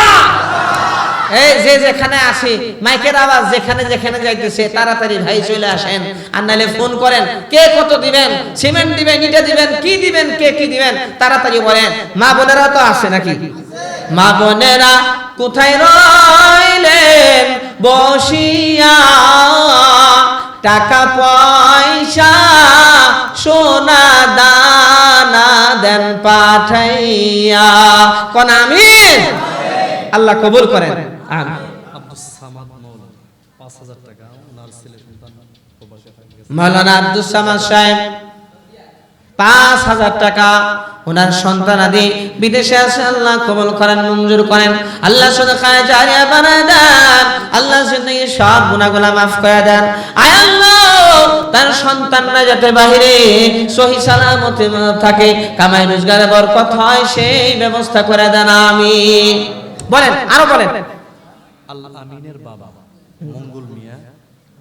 এই যে যেখানে আসি, মাইকের আওয়াজ যেখানে যেখানে যাইতেছে, তাড়াতাড়ি ভাই চলে আসেন, আর নাইলে ফোন করেন, কে কত দিবেন, সিমেন্ট দিবেন, ইটা দিবেন, কি দিবেন, কে কি দিবেন, তাড়াতাড়ি বলেন। মা বোনেরা তো আছে নাকি? মা বোনেরা কোথায় রইলেন বসিয়া, টাকা পয়সা সোনা দানা দেন পাঠাইয়া, কোন আমিন? আল্লাহ কবুল করেন, আমিন। মাওলানা আব্দুস সামাদ সাহেব 5,000 টাকা ওনার সন্তানাদি বিদেশে আছে, আল্লাহ কবুল করেন, মঞ্জুর করেন, আল্লাহ সাদাকা জারিয়া বানায় দেন, আল্লাহ জিন্দেগির সব গুনাহগুলো মাফ করে দেন। আয় আল্লাহ তার সন্তানরা যাতে বাহিরে সহি সালামতে থাকে, কামাই রোজগারে বরকত হয়, সেই ব্যবস্থা করে দেন, আমিন। বলেন, আরো বলেন। আল্লাহ আমিনের বাবা মঙ্গল মিয়া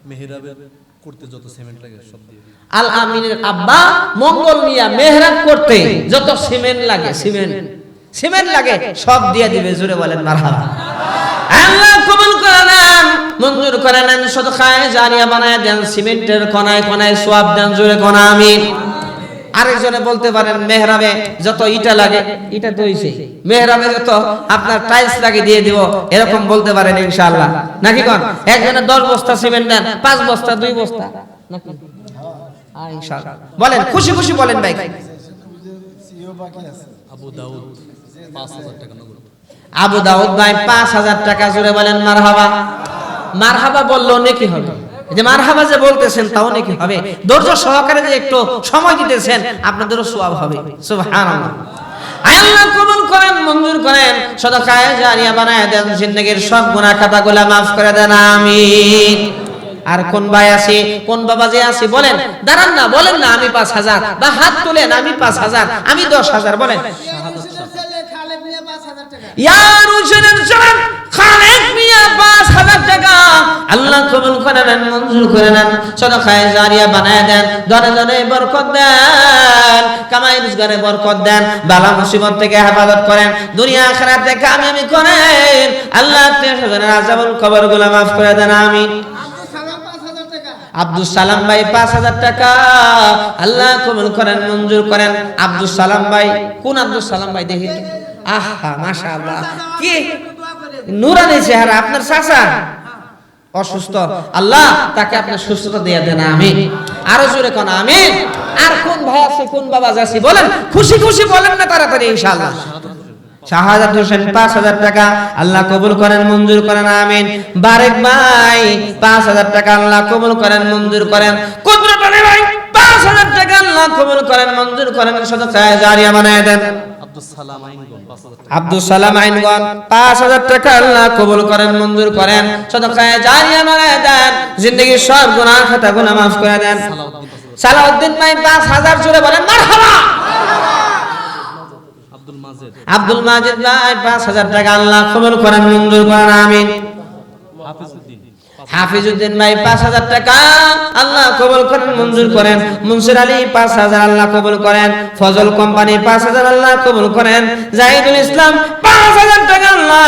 মেহরাবের করতে যত সিমেন্ট লাগে সব দিয়ে দিই। আল আমিনের আব্বা মঙ্গল মিয়া মেহরাব করতে যত সিমেন্ট লাগে, সিমেন্ট লাগে সব দিয়ে দিবে, জোরে বলেন মারহাবা। আল্লাহ কবুল করে নেন, মঞ্জুর করে নেন, সাদাকায়ে জারিয়া বানায় দেন, সিমেন্টের কোনায় কোনায় সওয়াব দেন, জোরে কোন আমিন। আরেকজনে বলতে পারেন মেহরাবে যত ইটা লাগে, ইটা তো হইছে, মেহরাবে যত আপনার টাইলস লাগে দিয়ে দিব, এরকম বলতে পারেন ইনশাআল্লাহ, নাকি কোন? একজনে 10 বস্তা সিমেন্ট দেন, 5 বস্তা, 2 বস্তা, নাকি? ইনশাআল্লাহ বলেন, খুশি খুশি বলেন ভাই। আবু দাউদ 5,000 টাকা নগদ। আবু দাউদ ভাই 5,000 টাকা জুড়ে বলেন মারহাবা। মারহাবা বললো নাকি হবে, যে মারহাবা যে বলতেছেন তাও নাকি হবে, ধৈর্য সহকারে যে একটু সময় দিতেছেন আপনাদেরও সওয়াব হবে। সুবহানাল্লাহ। আল্লাহ কবুল করেন, মঞ্জুর করেন, সাদাকায়ে জারিয়া বানায় দেন, জিন্দেগীর সব গুনাহ খাতাগুলো মাফ করে দেন, আমিন। আর কোন ভাই আছে, কোন বাবা যে আছে বলেন, দাঁড়ান না, বলেন না আমি 5,000, বা হাত তুলেন আমি 5,000, আমি 10,000, বলেন। ইয়ার উজনের জান খালেদ মিয়া 5,000 টাকা আল্লাহ কবুল করে নেন, মঞ্জুর করে নেন, সাদাকায়ে জারিয়া বানায় দেন, ধনে ধনে বরকত দেন, কামাই রোজগারে বরকত দেন, বালা মুসিবত থেকে হেফাজত করেন, দুনিয়া আখিরাতে কামিয়াবি করেন, আল্লাহ আত্মীয়-স্বজনের আযাবুল কবরগুলো মাফ করে দেন, আমিন। আব্দুল সালাম ভাই 5,000 টাকা আল্লাহ কবুল করেন, মঞ্জুর করেন। আব্দুল সালাম ভাই, কোন আব্দুল সালাম ভাই দেখি? আহা মাশাআল্লাহ, কি নুরানি চেহারা আপনার চাচা। অসুস্থ, আল্লাহ তাকে আপনি সুস্থতা দিয়ে দেন, আমিন। আরো জোরে কোন আমিন। আর কোন ভাই আছে, কোন বাবা আছে বলেন, খুশি খুশি বলেন না তাড়াতাড়ি ইনশাআল্লাহ। শাহাদাত হোসেন 5000 টাকা আল্লাহ কবুল করেন, মঞ্জুর করেন, আমিন। বারেক ভাই 5000 টাকা আল্লাহ কবুল করেন, মঞ্জুর করেন। কুদরত আলী ভাই 5000 টাকা আল্লাহ কবুল করেন, মঞ্জুর করেন, সদকায়ে জারিয়া বানায় দেন। আব্দুল সালাম আইনগণ 5000 টাকা আল্লাহ কবুল করেন, মঞ্জুর করেন, সদকায়ে জারিয়া বানায় দেন, জিন্দেগীর সব গুনাহ খাতাগুলো মাফ করে দেন। সালাউদ্দিন ভাই 5000 জোরে বলেন মারহাবা। আব্দুল মাজিদ ভাই 5000 টাকা আল্লাহ কবুল করেন, মঞ্জুর করেন, আমিন। হাফিজউদ্দিন ভাই 5000 টাকা আল্লাহ কবুল করেন, মঞ্জুর করেন। মুনসির আলী 5000 আল্লাহ কবুল করেন। ফজল কোম্পানি 5000 আল্লাহ কবুল করেন। জাহিদুল ইসলাম 5000 টাকা আল্লাহ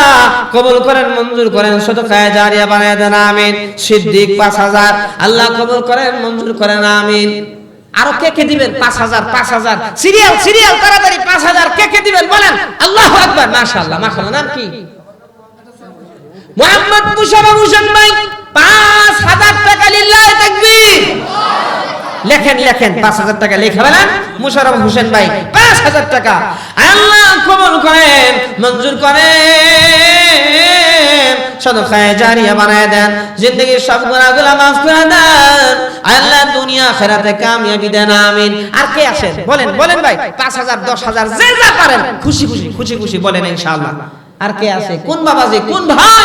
কবুল করেন, মঞ্জুর করেন, সদকায়ে জারিয়া বানায় দেন, আমিন। সিদ্দিক 5000 আল্লাহ কবুল করেন, মঞ্জুর করেন, আমিন। আরো কে কে দিবেন 5000 5000 সিরিয়াল সিরিয়াল তাড়াতাড়ি 5000 কে কে দিবেন বলেন আল্লাহু আকবার। মাশাআল্লাহ মাশাআল্লাহ। নাম কি? মোহাম্মদ মুশাররফ হোসেন ভাই 5000 টাকা, লিল্লাহি তাকবীর। লেখেন লেখেন 5000 টাকা লিখে বলেন মুশাররফ হোসেন ভাই 5000 টাকা আল্লাহ কবুল করেন, মঞ্জুর করেন, সদকায়ে জারিয়া বানায় দেন, জিন্দেগীর সব গুনাহগুলো মাফ করে দেন, আল্লাহ দুনিয়া আখিরাতে কামিয়াবি দেন, আমিন। আর কে আছেন বলেন বলেন ভাই 5000 10000 যে যা পারেন খুশি খুশি খুশি খুশি বলেন ইনশাআল্লাহ। আর কে আছে, কোন বাবাজি, কোন ভাই?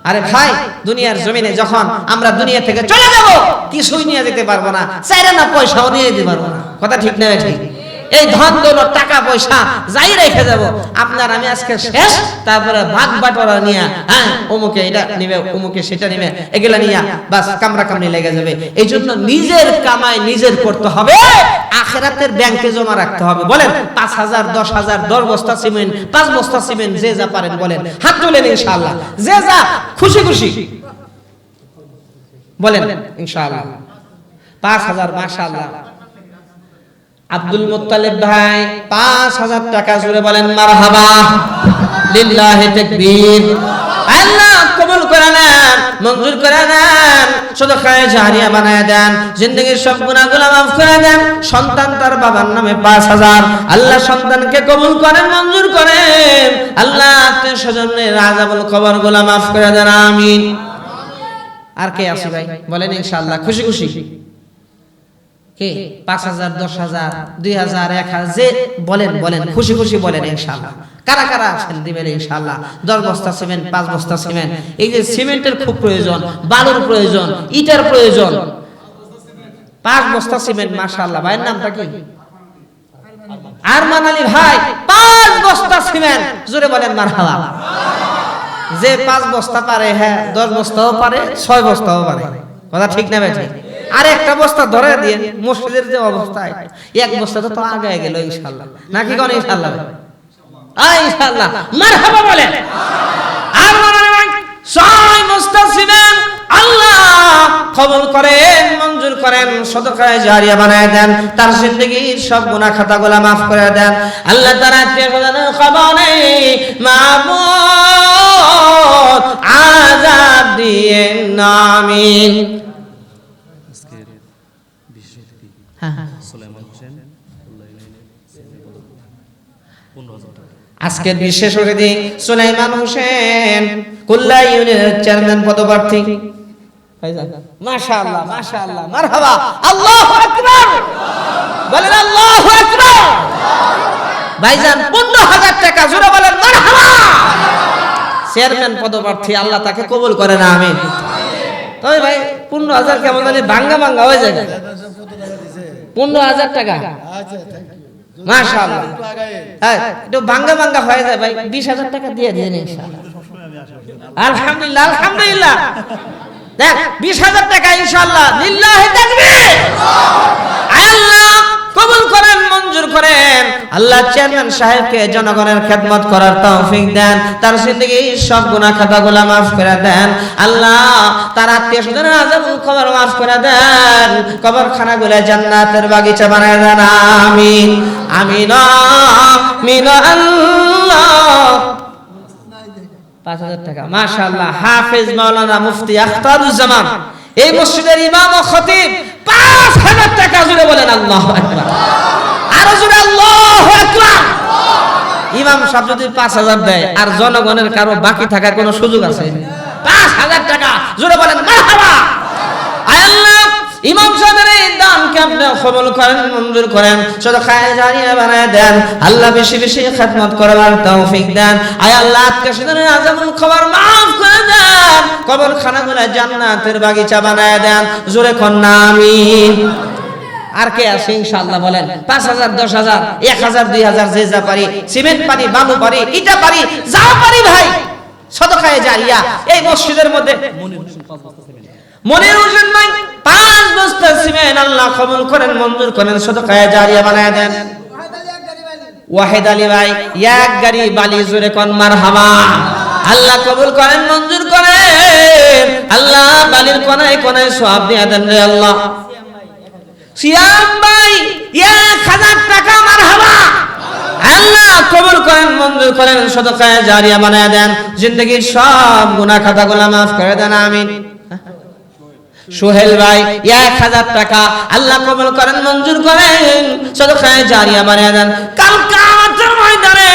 আরে ভাই দুনিয়ার জমিনে যখন আমরা দুনিয়া থেকে চলে যাব কিছুই নিয়ে যেতে পারবো না, চাইরে না পয়সাও নিয়ে যেতে পারবো না। কথা ঠিক না ঠিক? এই ধন দৌলত টাকা পয়সা যাই রেখে যাব, আপনার আমি আজকে শেষ, তারপরে ভাগ বাটোয়ারা নিয়ে হ্যাঁ অমুকে এটা নিবে অমুকে সেটা নিবে, এগুলা নিয়ে বাস কামরা কামড়ি লেগে যাবে। এই জন্য নিজের কামাই নিজের করতে হবে, আখিরাতের ব্যাংকে জমা রাখতে হবে। বলেন 5000 10000 10 বস্তা সিমেন্ট 5 বস্তা সিমেন্ট যে যা পারেন বলেন, হাত তুলেন ইনশাআল্লাহ, যে যা খুশি খুশি বলেন ইনশাআল্লাহ। 5000 মাশাআল্লাহ। আব্দুল মুত্তালিব ভাই 5000 টাকা জুড়ে বলেন মারহাবা, লিল্লাহি তাকবীর। আল্লাহ কবুল করে নেন, মঞ্জুর করে নেন, সদকায়ে জারিয়া বানায় দেন, জিন্দেগীর সব গুনাহগুলো মাফ করে দেন। সন্তান তার বাবার নামে 5000 আল্লাহ সন্তানকে কবুল করেন, মঞ্জুর করেন, আল্লাহ আত্মীয় স্বজনের আযাবুল কবরগুলো মাফ করে দেন, আমিন। আর কে আছে ভাই বলেন ইনশাআল্লাহ খুশি খুশি কে? 5000 10000 2000 1000 যে বলেন বলেন খুশি খুশি বলেন ইনশাআল্লাহ। কারা কারা আছেন দিবেন ইনশাআল্লাহ। 10 বস্তা সিমেন্ট 5 বস্তা সিমেন্ট, এই যে সিমেন্টের খুব প্রয়োজন, বালুর প্রয়োজন, ইটার প্রয়োজন, 5 বস্তা সিমেন্ট মাশাআল্লাহ। ভাইয়ের নামটা কি? আরমান আলী ভাই 5 বস্তা সিমেন্ট জোরে বলেন মারহাবা। যে 5 বস্তা পারে হ্যাঁ 10 বস্তাও পারে 6 বস্তাও পারে। কথা ঠিক না ভাই? আর একটা বস্তা ধরে দিয়ে মসজিদের যে অবস্থা, এক বস্তা তো আগে গেল ইনশাআল্লাহ, নাকি কোন ইনশাআল্লাহ? ইনশাআল্লাহ মারহাবা বলেন। আর মনে 6 বস্তা সিমেন্ট আল্লাহ কবুল করেন, মঞ্জুর করেন, সদকায়ে জারিয়া বানায় দেন, তার জিন্দেগীর সব গুনাহ খাতাগুলো মাফ করে দেন। আল্লাহ তার আত্মীয়স্বজনের খবরে মাবুদ আযাব দিয়ে আমিন। আজকের বিশেষ অতিথি সুলাইমান হোসেন কুল্লা ইউনিয়নের চেয়ারম্যান পদপ্রার্থী। মাশাআল্লাহ মাশাআল্লাহ মারহাবা, আল্লাহু আকবার বলেন, আল্লাহু আকবার। ভাইজান 15000 টাকা জোরে বলেন মারহাবা। চেয়ারম্যান পদপ্রার্থী, আল্লাহ তাকে কবুল করেন, আমিন। তবে ভাই 15000 কেমন জানি ভাঙ্গা ভাঙ্গা হয়ে যায়। 15000 টাকা মাশাআল্লাহ, হ্যাঁ একটু ভাঙ্গা ভাঙ্গা হয়ে যায় ভাই। 20000 টাকা দিয়ে দেন ইনশাআল্লাহ। আলহামদুলিল্লাহ আলহামদুলিল্লাহ। দেখ 20000 টাকা ইনশাআল্লাহ, লিল্লাহি তাকবীর। আল্লাহ কবুল করেন, মঞ্জুর করেন, আল্লাহ চেয়ারম্যান সাহেবকে জনগণের খেদমত করার তৌফিক দেন, তার জিন্দেগীর সব গুনাহ খাতাগুলো মাফ করে দেন, আল্লাহ তার আত্মীয়স্বজনের আযাবুল কবর মাফ করে দেন, কবরখানাগুলো জান্নাতের বাগিচা বানায় দেন, আমিন আমিন আমিন। আল্লাহ 5,000 টাকা। মাশাআল্লাহ, হাফেজ মাওলানা মুফতি আখতারুজ্জামান এই মসজিদের ইমাম ও খতিব 5,000 টাকা জুড়ে বলেন আল্লাহু আকবার। আরো জুড়ে আল্লাহু আকবার। ইমাম সাহেব যদি 5,000 দেয় আর জনগণের কারো বাকি থাকার কোনো সুযোগ আছে? 5,000 টাকা জুড়ে বলেন মারহাবা। আয় আল্লাহ, ইমাম সাহেবের এই দানকে আপনি কবুল করেন, মঞ্জুর করেন, সাদাকায়ে জারিয়া বানায় দেন। আল্লাহ বেশি বেশি খিদমত করার তৌফিক দেন। আয় আল্লাহ, আত্মীয়স্বজনের আযাবুল কবর maaf করে দেন, কবরখানাগুলো জান্নাতের বাগিচা বানায় দেন। জোরে কন্যা আমিন। আর কে আছে ইনশাআল্লাহ বলেন? 5,000, 10,000, 1,000, 2,000, যে যা পারি, সিমেন্ট পারি, বালু পারি, ইটা পারি, যা পারি ভাই, সাদাকায়ে জারিয়া এই মসজিদের মধ্যে মনির হোসেন ভাই 5 বস্তা সিমেন্ট আল্লাহ কবুল করেন, মঞ্জুর করেন, সাদাকায়ে জারিয়া বানায় দেন। ওয়াহিদ আলী ভাই 1 গাড়ি বালি, জোরে কোন মারহাবা। আল্লাহ কবুল করেন, মঞ্জুর করেন। আল্লাহ বালির কোনায় কোনায় সওয়াব দিয়ে দেন রে আল্লাহ। সিয়াম ভাই 1,000 টাকা, মারহাবা। আল্লাহ কবুল করেন, মঞ্জুর করেন, সাদাকায়ে জারিয়া বানায় দেন। জিন্দেগীর সব গুনাহ খাতাগুলো maaf করে দেন, আমিন। সোহেল ভাই 1,000 টাকা, আল্লাহ কবুল করেন, মঞ্জুর করেন, সাদাকায়ে জারিয়া বানিয়ে দেন। কাল কিয়ামতের ময়দানে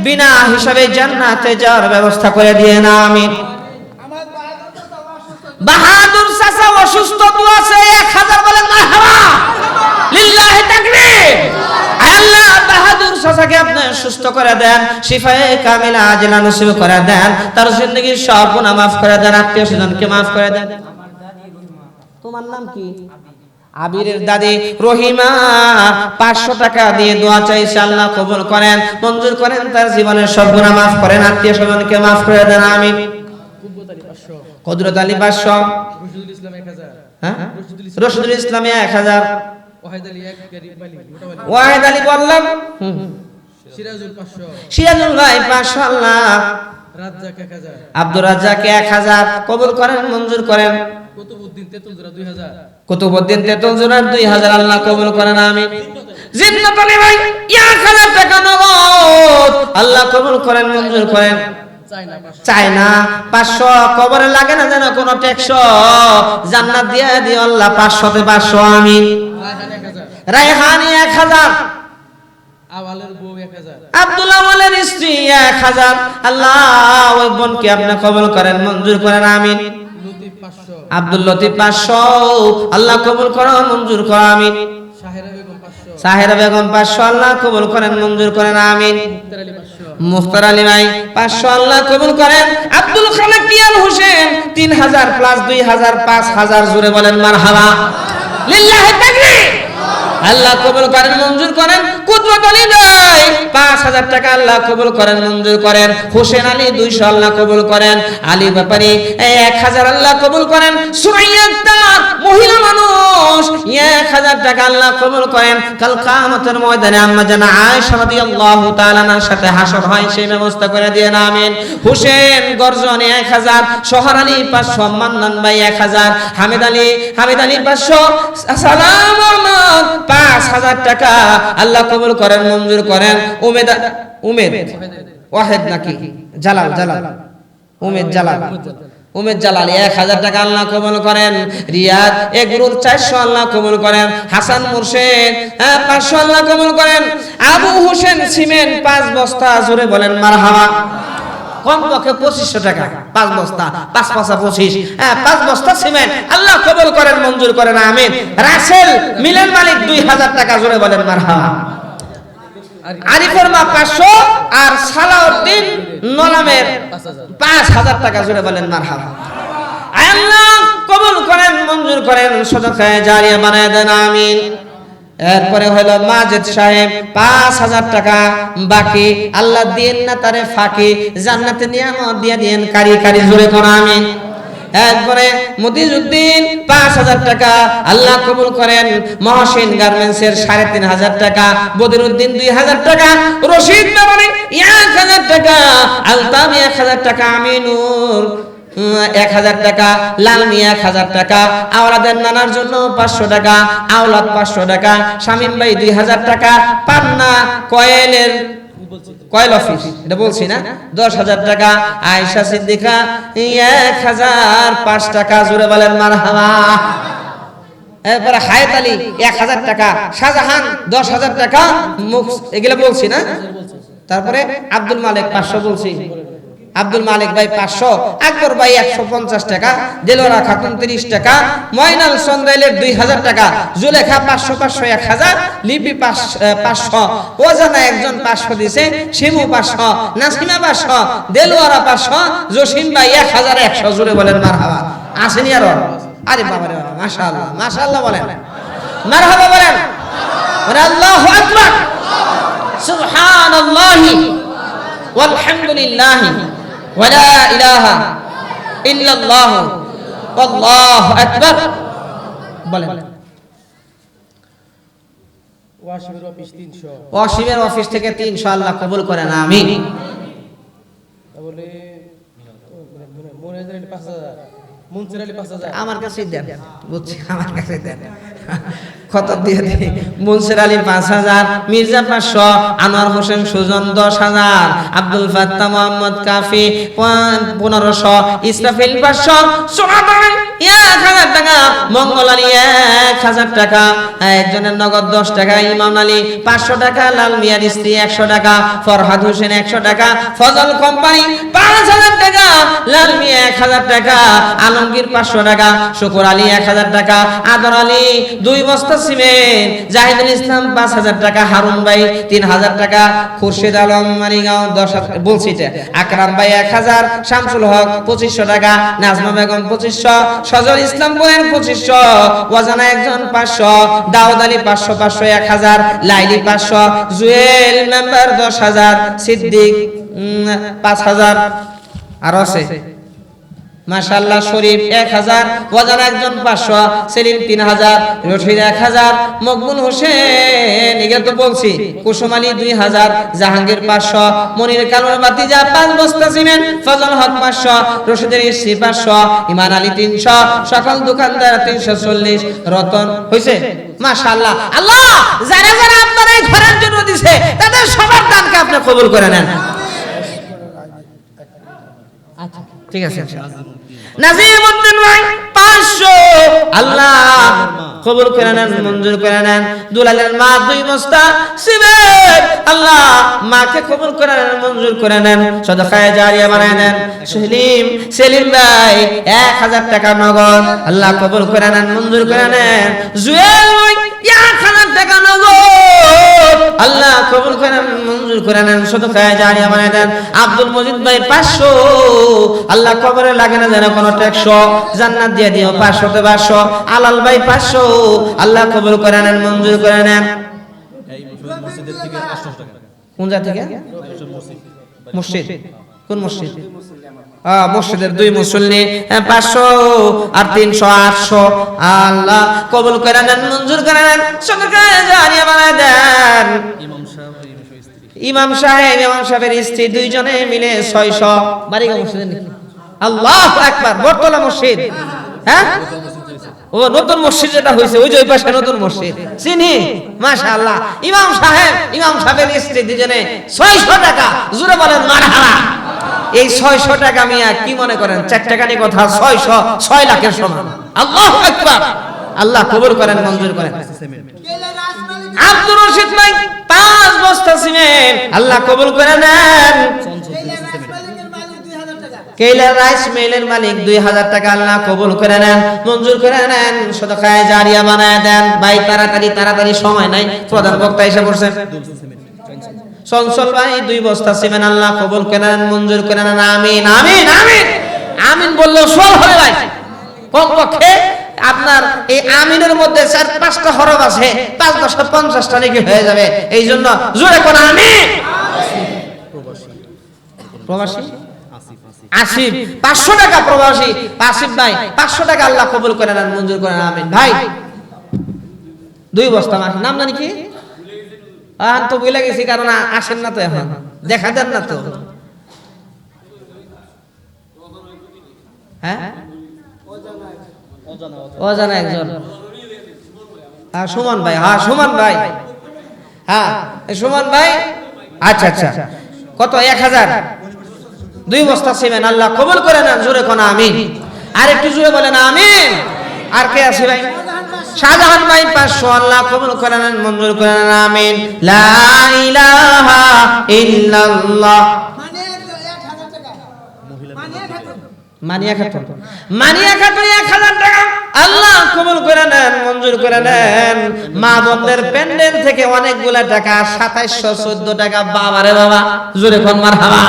বিনা হিসাবে জান্নাতে যাওয়ার ব্যবস্থা করে দিয়ে না, আমিন। বাহাদুর চাচা অসুস্থ, দোয়া আছে 1,000 বলেন মারহাবা। লিল্লাহি তাকবীর। আল্লাহ বাহাদুর চাচাকে আপনি সুস্থ করে দেন, শিফায়ে কামিলা আজলা নসিব করে দেন, তার জিন্দেগীর সব গুনাহ maaf করে দেন, আত্মীয় স্বজনকে maaf করে দেন। তোমার নাম কি? আবিরের দাদি রহিমা 500 টাকা দিয়ে দোয়া চাইছে, আল্লাহ কবুল করেন, মঞ্জুর করেন, তার জীবনের সব গুনাহ maaf করেন, আত্মীয় স্বজনকে maaf করে দেন, আমিন। কুদরত আলী 500, রশিদুল ইসলাম 1000, হ্যাঁ রশিদুল ইসলাম 1000, ওয়াহিদ আলী 1 গাড়ি বালি, ওয়াহিদ আলী বললাম, সিরাজুল 500, সিরাজুল ভাই 500, আল্লাহ রাজ্জাক 1000, আব্দুর রাজ্জাক 1000 কবুল করেন, মঞ্জুর করেন। কুতুবউদ্দিন তেতুলজোড়া 2000, কুতুবউদ্দিন তেতুলজোড়া 2000, আল্লাহ কবুল করেন, আমিন। জিন্নাত আলী ভাই 1000 টাকা নগদ, আল্লাহ কবুল করেন, মঞ্জুর করেন। চাই না 500, কবরে লাগে না যেন কোনো ট্যাক্স, জান্নাত দিয়ে দিও আল্লাহ 500 তে 500, আমিন। রায়হানি 1000, আওয়ালের বউ 1000, আব্দুল আওয়ালের স্ত্রী 1000, আল্লাহ ওই বোনকে আপনি কবুল করেন, মঞ্জুর করেন, আমিন। লতিফ 500, আব্দুল লতিফ 500, আল্লাহ কবুল করো, মঞ্জুর করো, আমিন। সাহেরা বেগম 500, আল্লাহ কবুল করেন, মঞ্জুর করেন, আমিন। মুখতার আলী ভাই 500, আল্লাহ কবুল করেন। আব্দুল খালেক কিয়াল হোসেন 3000 প্লাস 2000, 5000, জোরে বলেন মারহাবা। লিল্লাহি তাকবীর। আল্লাহ কবুল করেন, মঞ্জুর করেন। কুদরত আলী ভাই 5000 টাকা, আল্লাহ কবুল করেন, মঞ্জুর করেন। হোসেন আলী 200, আল্লাহ কবুল করেন। আলী ব্যাপারী 1000, আল্লাহ কবুল করেন। সুরাইয়া আক্তার মহিলা মানুষ 1000 টাকা, আল্লাহ কবুল করেন। কাল কিয়ামতের ময়দানে আম্মা জানা আয়েশা রাদিয়াল্লাহু তাআলা আনহার সাথে হাসর হয়, সেই ব্যবস্থা করে দিয়ে না, আমিন। হোসেন গর্জন 1000, সোহর আলী 500, মান্নান ভাই 1000, হামিদ আলী 500, সালাম আহমদ 5000 টাকা, আল্লাহ কবুল করেন, মঞ্জুর করেন। উমেদ ওয়াহিদ নাকি জালাল উমেদ জালাল 1000 টাকা, আল্লাহ কবুল করেন। রিয়াদ এগুরুর 400, আল্লাহ কবুল করেন। হাসান মুর্শেদ 500, আল্লাহ কবুল করেন। আবু হোসেন সিমেন্ট 5 বস্তা, জোরে বলেন মারহাবা। কমপক্ষে 2500 টাকা, 5 বস্তা, 5 পাঁচা 25, 5 বস্তা সিমেন্ট, আল্লাহ কবুল করেন, মঞ্জুর করেন, আমিন। রাসেল মিলের মালিক 2000 টাকা, জোরে বলেন মারহাবা। আরিফের মা 500, আর সালাউদ্দিন নলামের 5000 টাকা, জোরে বলেন মারহাবা। আল্লাহ কবুল করেন, মঞ্জুর করেন, সাদাকায়ে জারিয়া বানায় দেন, আমিন। এরপরে হলো মাজেদ সাহেব 5000 টাকা বাকি, আল্লাহ দিন না তারে ফাঁকি, জান্নাতে নিয়ামত দিয়ে দিয়েন কারি কারি, জোরে কোন আমিন। এরপরে মতিজউদ্দিন 5000 টাকা, আল্লাহ কবুল করেন। মহসিন গার্মেন্টসের 3500 টাকা, বদিরউদ্দিন 2000 টাকা, রশিদ বাবানি 1000 টাকা, আলতামি 1000 টাকা, আমিনুর 1000 টাকা, লালমি 1000 টাকা, আওলাদের নানার জন্য 500 টাকা, আওলাদ 500 টাকা, শামীম ভাই 2000 টাকা, পান্না কয়েলের কয়েল অফিস, এটা বলছি না? 10,000 টাকা। আয়েশা সিদ্দিকা 1,005 টাকা, জোরে বলেন মারহাবা। এরপরে হায়াত আলী 1,000 টাকা, শাহজাহান 10,000 টাকা, এগুলো বলছি না? তারপরে আব্দুল মালিক 500 বলছি, আব্দুল মালিক ভাই 500, আকবর ভাই 150 টাকা, দেলোয়ারা খাতুন 30 টাকা, ময়নাল চন্দ্রাইলের 2,000 টাকা, জুলেখা 500 500 1000, লিপি 500, ওজানা একজন 500 দিছে, শিমু 500, নাসিমা 500, দেলোয়ারা 500, জসিম ভাই 1,100, জুড়ে বলেন মারহাবা। আসেনি আরো? আরে বাবা রে বাবা, মাশাআল্লাহ মাশাআল্লাহ বলেন, মারহাবা বলেন, আল্লাহু আকবার, সুবহানাল্লাহি ওয়ালহামদুলিল্লাহি ওয়া লা ইলাহা ইল্লাল্লাহু আল্লাহু আকবার বলেন। ওয়াশিমের অফিস 300, ওয়াসিমের অফিস থেকে 300, আল্লাহ কবুল করেন, আমিন। তাহলে মনির আলী 5,000, মুনসির আলী 5,000, আমার কাছে দেন, বুঝছি, আমার কাছে দেন, কত দিয়ে দিই। মুনসির আলী 5,000, মির্জা 500, আনোয়ার হোসেন সুজন 10,000, আব্দুল ফাত্তাহ মোহাম্মদ কাফি 1500, ইসরাফিল 500, সোনাদান 1,000 টাকা, মঙ্গল আলী 1,000 টাকা, একজনের নগদ 10 টাকা, ইমাম আলী 500 টাকা, লাল মিয়ার স্ত্রী 100 টাকা, ফরহাদ হোসেন 100 টাকা, ফজল কোম্পানি 5,000 টাকা, লাল মিয়া 1,000 টাকা, আলমগীর 500 টাকা, শুকুর আলী 1,000 টাকা, আদর আলী 2 বস্তা সিমেন্ট, জাহিদুল ইসলাম 5,000 টাকা, হারুন ভাই 3,000 টাকা, খুরশিদ আলম মারিগাঁও 10,000 বলছি, আকরাম ভাই 1,000, শামসুল হক 2,500 টাকা, নাজমা বেগম 2,500, সজল ইসলাম বলেন 2,500, ওয়াজানা একজন 500, দাউদ আলী 500 500 1,000, লাইলি 500, জুয়েল মেম্বার 10,000, সিদ্দিক 5,000, আর আছে মাশাআল্লাহ শরীফ 1,000, ওয়াজানা একজন 500, সেলিম 3,000, রশিদ 1,000, মকবুল হোসেন এগুলো তো বলছি, কুসুম আলী 2,000, জাহাঙ্গীর 500, মনির কালুর বাতিজা 5 বস্তা সিমেন্ট, ফজল হক 500, রশিদের ইসি 500, ইমান আলী 300, সকল দোকানদার 340, রতন হইছে। মাশাআল্লাহ, আল্লাহ যারা যারা আপনার এই ঘরের জন্য দিয়েছে তাদের সবার দানকে আপনি কবুল করে নেন। আচ্ছা ঠিক আছে, নাজিমউদ্দিন ভাই 500, আল্লাহ কবুল করে নেন, মঞ্জুর করে নেন। দুলালের মা 2 বস্তা সিমেন্ট, আল্লাহ মাকে কবুল করে নেন, মঞ্জুর করে নেন, সদকায়ে জারিয়া বানায় নেন। সেলিম ভাই 1,000 টাকা নগদ, আল্লাহ কবুল করে নেন, মঞ্জুর করে নেন। জুয়েল ভাই 1,000 টাকা নগদ, আল্লাহ কবুল করে নেন, মঞ্জুর করে নেন, সদকায়ে জারিয়া বানায় দেন। আব্দুল মজিদ ভাই 500, আল্লাহ কবরে লাগে না যেন কোনো ট্যাক্স, জান্নাত দিয়ে দিও 500 তে 500। আলাল ভাই 500, আল্লাহ কবুল করে নেন, মঞ্জুর করে নেন। এই মসজিদের থেকে 800 টাকা। কোন জায়গা থেকে? মসজিদ, কোন মসজিদ? মসজিদের 2 মুসল্লি 500 আর 300 800, আল্লাহ কবুল করে নেন, মঞ্জুর করে নেন, সদকায়ে জারিয়া বানায় দেন। ইমাম সাহেবের স্ত্রী 2 জনে মিলে 600, বাড়িগা মসজিদ, আল্লাহু আকবার, বটতলা মসজিদ, হ্যাঁ ও নতুন মসজিদ যেটা হয়েছে ওই যে ওই পাশে নতুন মসজিদ চিনি, মাশাআল্লাহ। ইমাম সাহেবের স্ত্রী 2 জনে 600 টাকা, জোরে বলেন মারহাবা। এই 600 টাকা মিয়া কি মনে করেন 4 টাকা নিয়ে কথা, 600 6 লাখের সমান। আল্লাহু আকবার, আল্লাহ কবুল করেন, মঞ্জুর করেন। আব্দুর রশিদ ভাই 5 বস্তা সিমেন্ট, আল্লাহ কবুল করে নেন। কেইলা রাইস মিলের মালিক 2,000 টাকা, আল্লাহ কবুল করে নেন, মঞ্জুর করে নেন, সদকায়ে জারিয়া বানায় দেন। ভাই তাড়াতাড়ি সময় নাই, প্রধান বক্তা এসে পড়ছেন। চঞ্চল ভাই 2 বস্তা সিমেন্ট, আল্লাহ কবুল করে নেন, মঞ্জুর করে নেন, আমিন আমিন আমিন। আমিন বললেও সব হবে ভাই, কমপক্ষে আপনার এই আমিনের মধ্যে 4-5টা হরফ আছে, 5-10-50টা নাকি হয়ে যাবে। এই জন্য জোরে কোন আমিন। প্রবাসী আসিফ 500 টাকা, প্রবাসী আসিফ ভাই 500 টাকা, আল্লাহ কবুল করে নেন, মঞ্জুর করে নেন, আমিন। ভাই 2 বস্তা মাছ, নাম জানি কি? তো ভুলে গেছি, কারণ আসেন না তো, এখন দেখা দেন না তো। হ্যাঁ অজানা একজন, সুমন ভাই, সুমন ভাই আচ্ছা আচ্ছা, কত? 1000, 2 বস্তা সিমেন্ট আল্লাহ কবুল করে নেন, জোরে কোন আমিন। আর একটু জোরে বলেন আমিন। আর কে আছে ভাই? শাহজাহান ভাই 500, আল্লাহ কবুল করে নেন, মঞ্জুর করে নেন, আমিন। লা ইলাহা ইল্লাল্লাহ। মানিয়া খাতুন 1000 টাকা আল্লাহ কবুল করে নেন, মঞ্জুর করে নেন। মা বোনদের প্যান্ডেল থেকে অনেকগুলা টাকা, 2714 টাকা। বাবারে বাবা, জোরে কোন মারহাবা।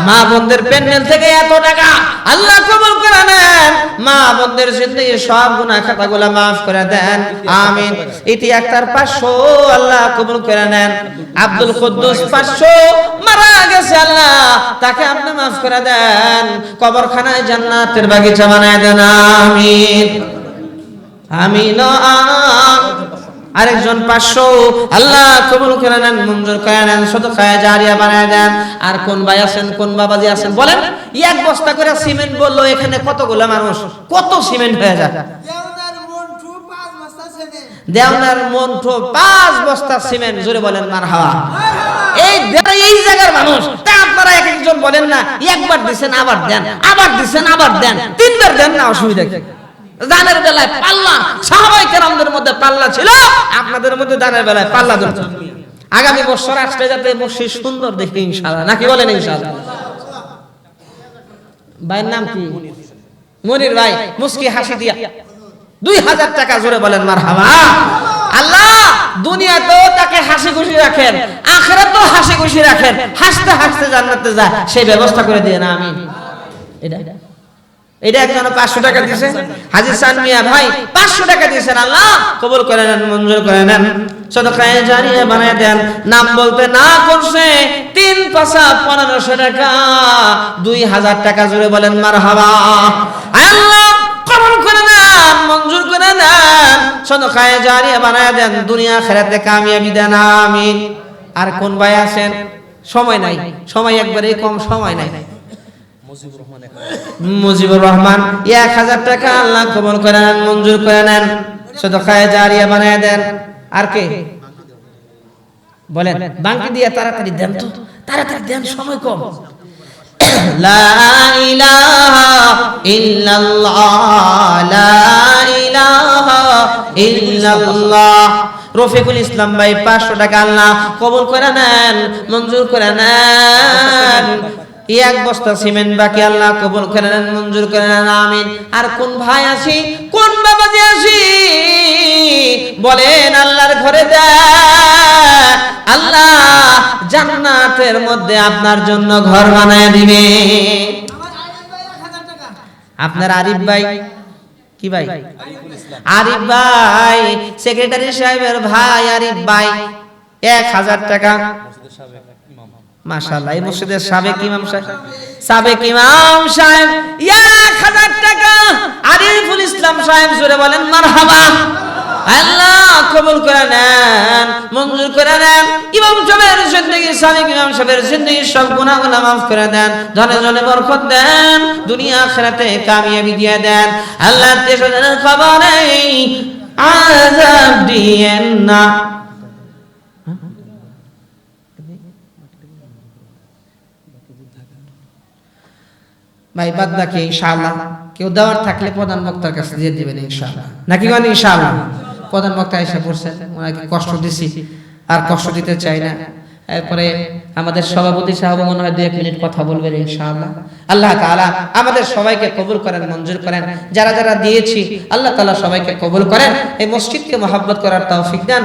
মা বোনদের প্যান্ডেল থেকে এত টাকা আল্লাহ কবুল করে নেন, মা বোনদের জিন্দেগি সব গুনাহ খাতাগুলো maaf করে দেন, আমিন। ইতি আক্তার 500, আল্লাহ কবুল করে নেন। আব্দুল কুদ্দুস 500 মারা গেছে, আল্লাহ তাকে আপনি maaf করে দেন, কবরখানায় জান্নাতের বাগিচা বানায় দেন, আমিন আমিন। আরেকজন 500, আল্লাহ কবুল করে নেন, মঞ্জুর করে নেন, সদকায়ে জারিয়া বানায় দেন। আর কোন ভাই আছেন, কোন বাবাজি আছেন বলেন? 1 বস্তা করে সিমেন্ট বললো, এখানে কতগুলো মানুষ, কত সিমেন্ট হয়ে যায়? দেওনার মন্টু 5 বস্তা সিমেন্ট, জোরে বলেন মারহাবা। এই জায়গার মানুষ, তা আপনারা এক একজন বলেন না, একবার দিবেন আবার দেন, আবার দিবেন আবার দেন, 3বার দেন না, অসুবিধা কি? দানের বেলায় পাল্লা, সাহাবায়ে কেরামদের মধ্যে পাল্লা ছিল, আপনাদের মধ্যে দানের বেলায় পাল্লা ধরছে। আগামী বছর আসলে যাতে মসজিদ সুন্দর দেখি ইনশাআল্লাহ, নাকি বলেন ইনশাআল্লাহ? ভাইয়ের নাম কি? মনির ভাই, মুস্কি হাসি দিয়া 2000 টাকা, জোরে বলেন মারহাবা। আল্লাহ দুনিয়াতেও তাকে হাসি খুশি রাখেন, আখিরাতেও হাসি খুশি রাখেন, হাসতে হাসতে জান্নাতে যায় সেই ব্যবস্থা করে দেন, আমিন। এটা একজন 500 টাকা দিয়েছে, হাজী সান মিয়া ভাই 500 টাকা দিয়েছেন, আল্লাহ কবুল করে নেন, মঞ্জুর করে নেন, সদকায়ে জারিয়া বানায় দেন। নাম বলতে না করছে 3 পাঁচা 1500 টাকা, 2000 টাকা, জোরে বলেন মারহাবা। আল্লাহ কবুল করে নেন, মঞ্জুর করে নেন, সদকায়ে জারিয়া বানায় দেন, দুনিয়া আখিরাতে কামিয়াবি দেন, আমিন। আর কোন ভাই আছেন? সময় নাই, সময় একবারে কম, সময় নাই। মুজিবুর রহমান 1000 টাকা, আল্লাহ কবুল করে নেন, মঞ্জুর করে নেন, সদকায়ে জারিয়া বানায় দেন। আর কে বলেন? বাকি দিয়ে তাড়াতাড়ি দেন তো, তাড়াতাড়ি দেন, সময় কম। লা ইলাহা ইল্লাল্লাহ, লা ইলাহা ইল্লাল্লাহ। রফিকুল ইসলাম ভাই 500 টাকা, আল্লাহ কবুল করে নেন, মঞ্জুর করে নেন। 1 বস্তা সিমেন্ট বাকি, আল্লাহ কবুল করে নেন, মঞ্জুর করে নেন, আমিন। আর কোন ভাই আছি, কোন বাবাজি আছি বলেন? আল্লাহর ঘরে দেন, আল্লাহ জান্নাতের মধ্যে আপনার জন্য ঘর বানায় দিবে। আপনার আরিফ ভাই, কি ভাই? আরিফ ভাই, সেক্রেটারি সাহেবের ভাই আরিফ ভাই 1000 টাকা। মাশাআল্লাহ, এই মসজিদের সাবেক ইমাম সাহেব, সাবেক ইমাম সাহেব 1000 টাকা। আরিফুল ইসলাম সাহেব, জোরে বলেন মারহাবা। আল্লাহ কবুল করে নেন, মঞ্জুর করে নেন, ইমাম সাহেবের জিন্দেগি, সাবেক ইমাম সাহেবের জিন্দেগি সব গুনাহগুলো maaf করে দেন, ধনে ধনে বরকত দেন, দুনিয়া আখিরাতে কামিয়াবি দিয়ে দেন। আল্লাহ তেজনের খবরে আযাব দিয়েন না। ভাই বাদ বাকি ইনশাআল্লাহ কেউ দেওয়ার থাকলে প্রধান বক্তার কাছে দিয়ে দিবেন ইনশাআল্লাহ, নাকি বলেন ইনশাআল্লাহ? প্রধান বক্তা এসে পড়ছেন, ওনাকে কষ্ট দিছি, আর কষ্ট দিতে চাই না। এরপরে আমাদের সভাপতি সাহেব মনে হয় 2-1 মিনিট কথা বলবেন ইনশাআল্লাহ। আল্লাহ তাআলা আমাদের সবাইকে কবুল করেন, মঞ্জুর করেন। যারা যারা দিয়েছি আল্লাহ তাআলা সবাইকে কবুল করেন, এই মসজিদকে মহব্বত করার তৌফিক দেন।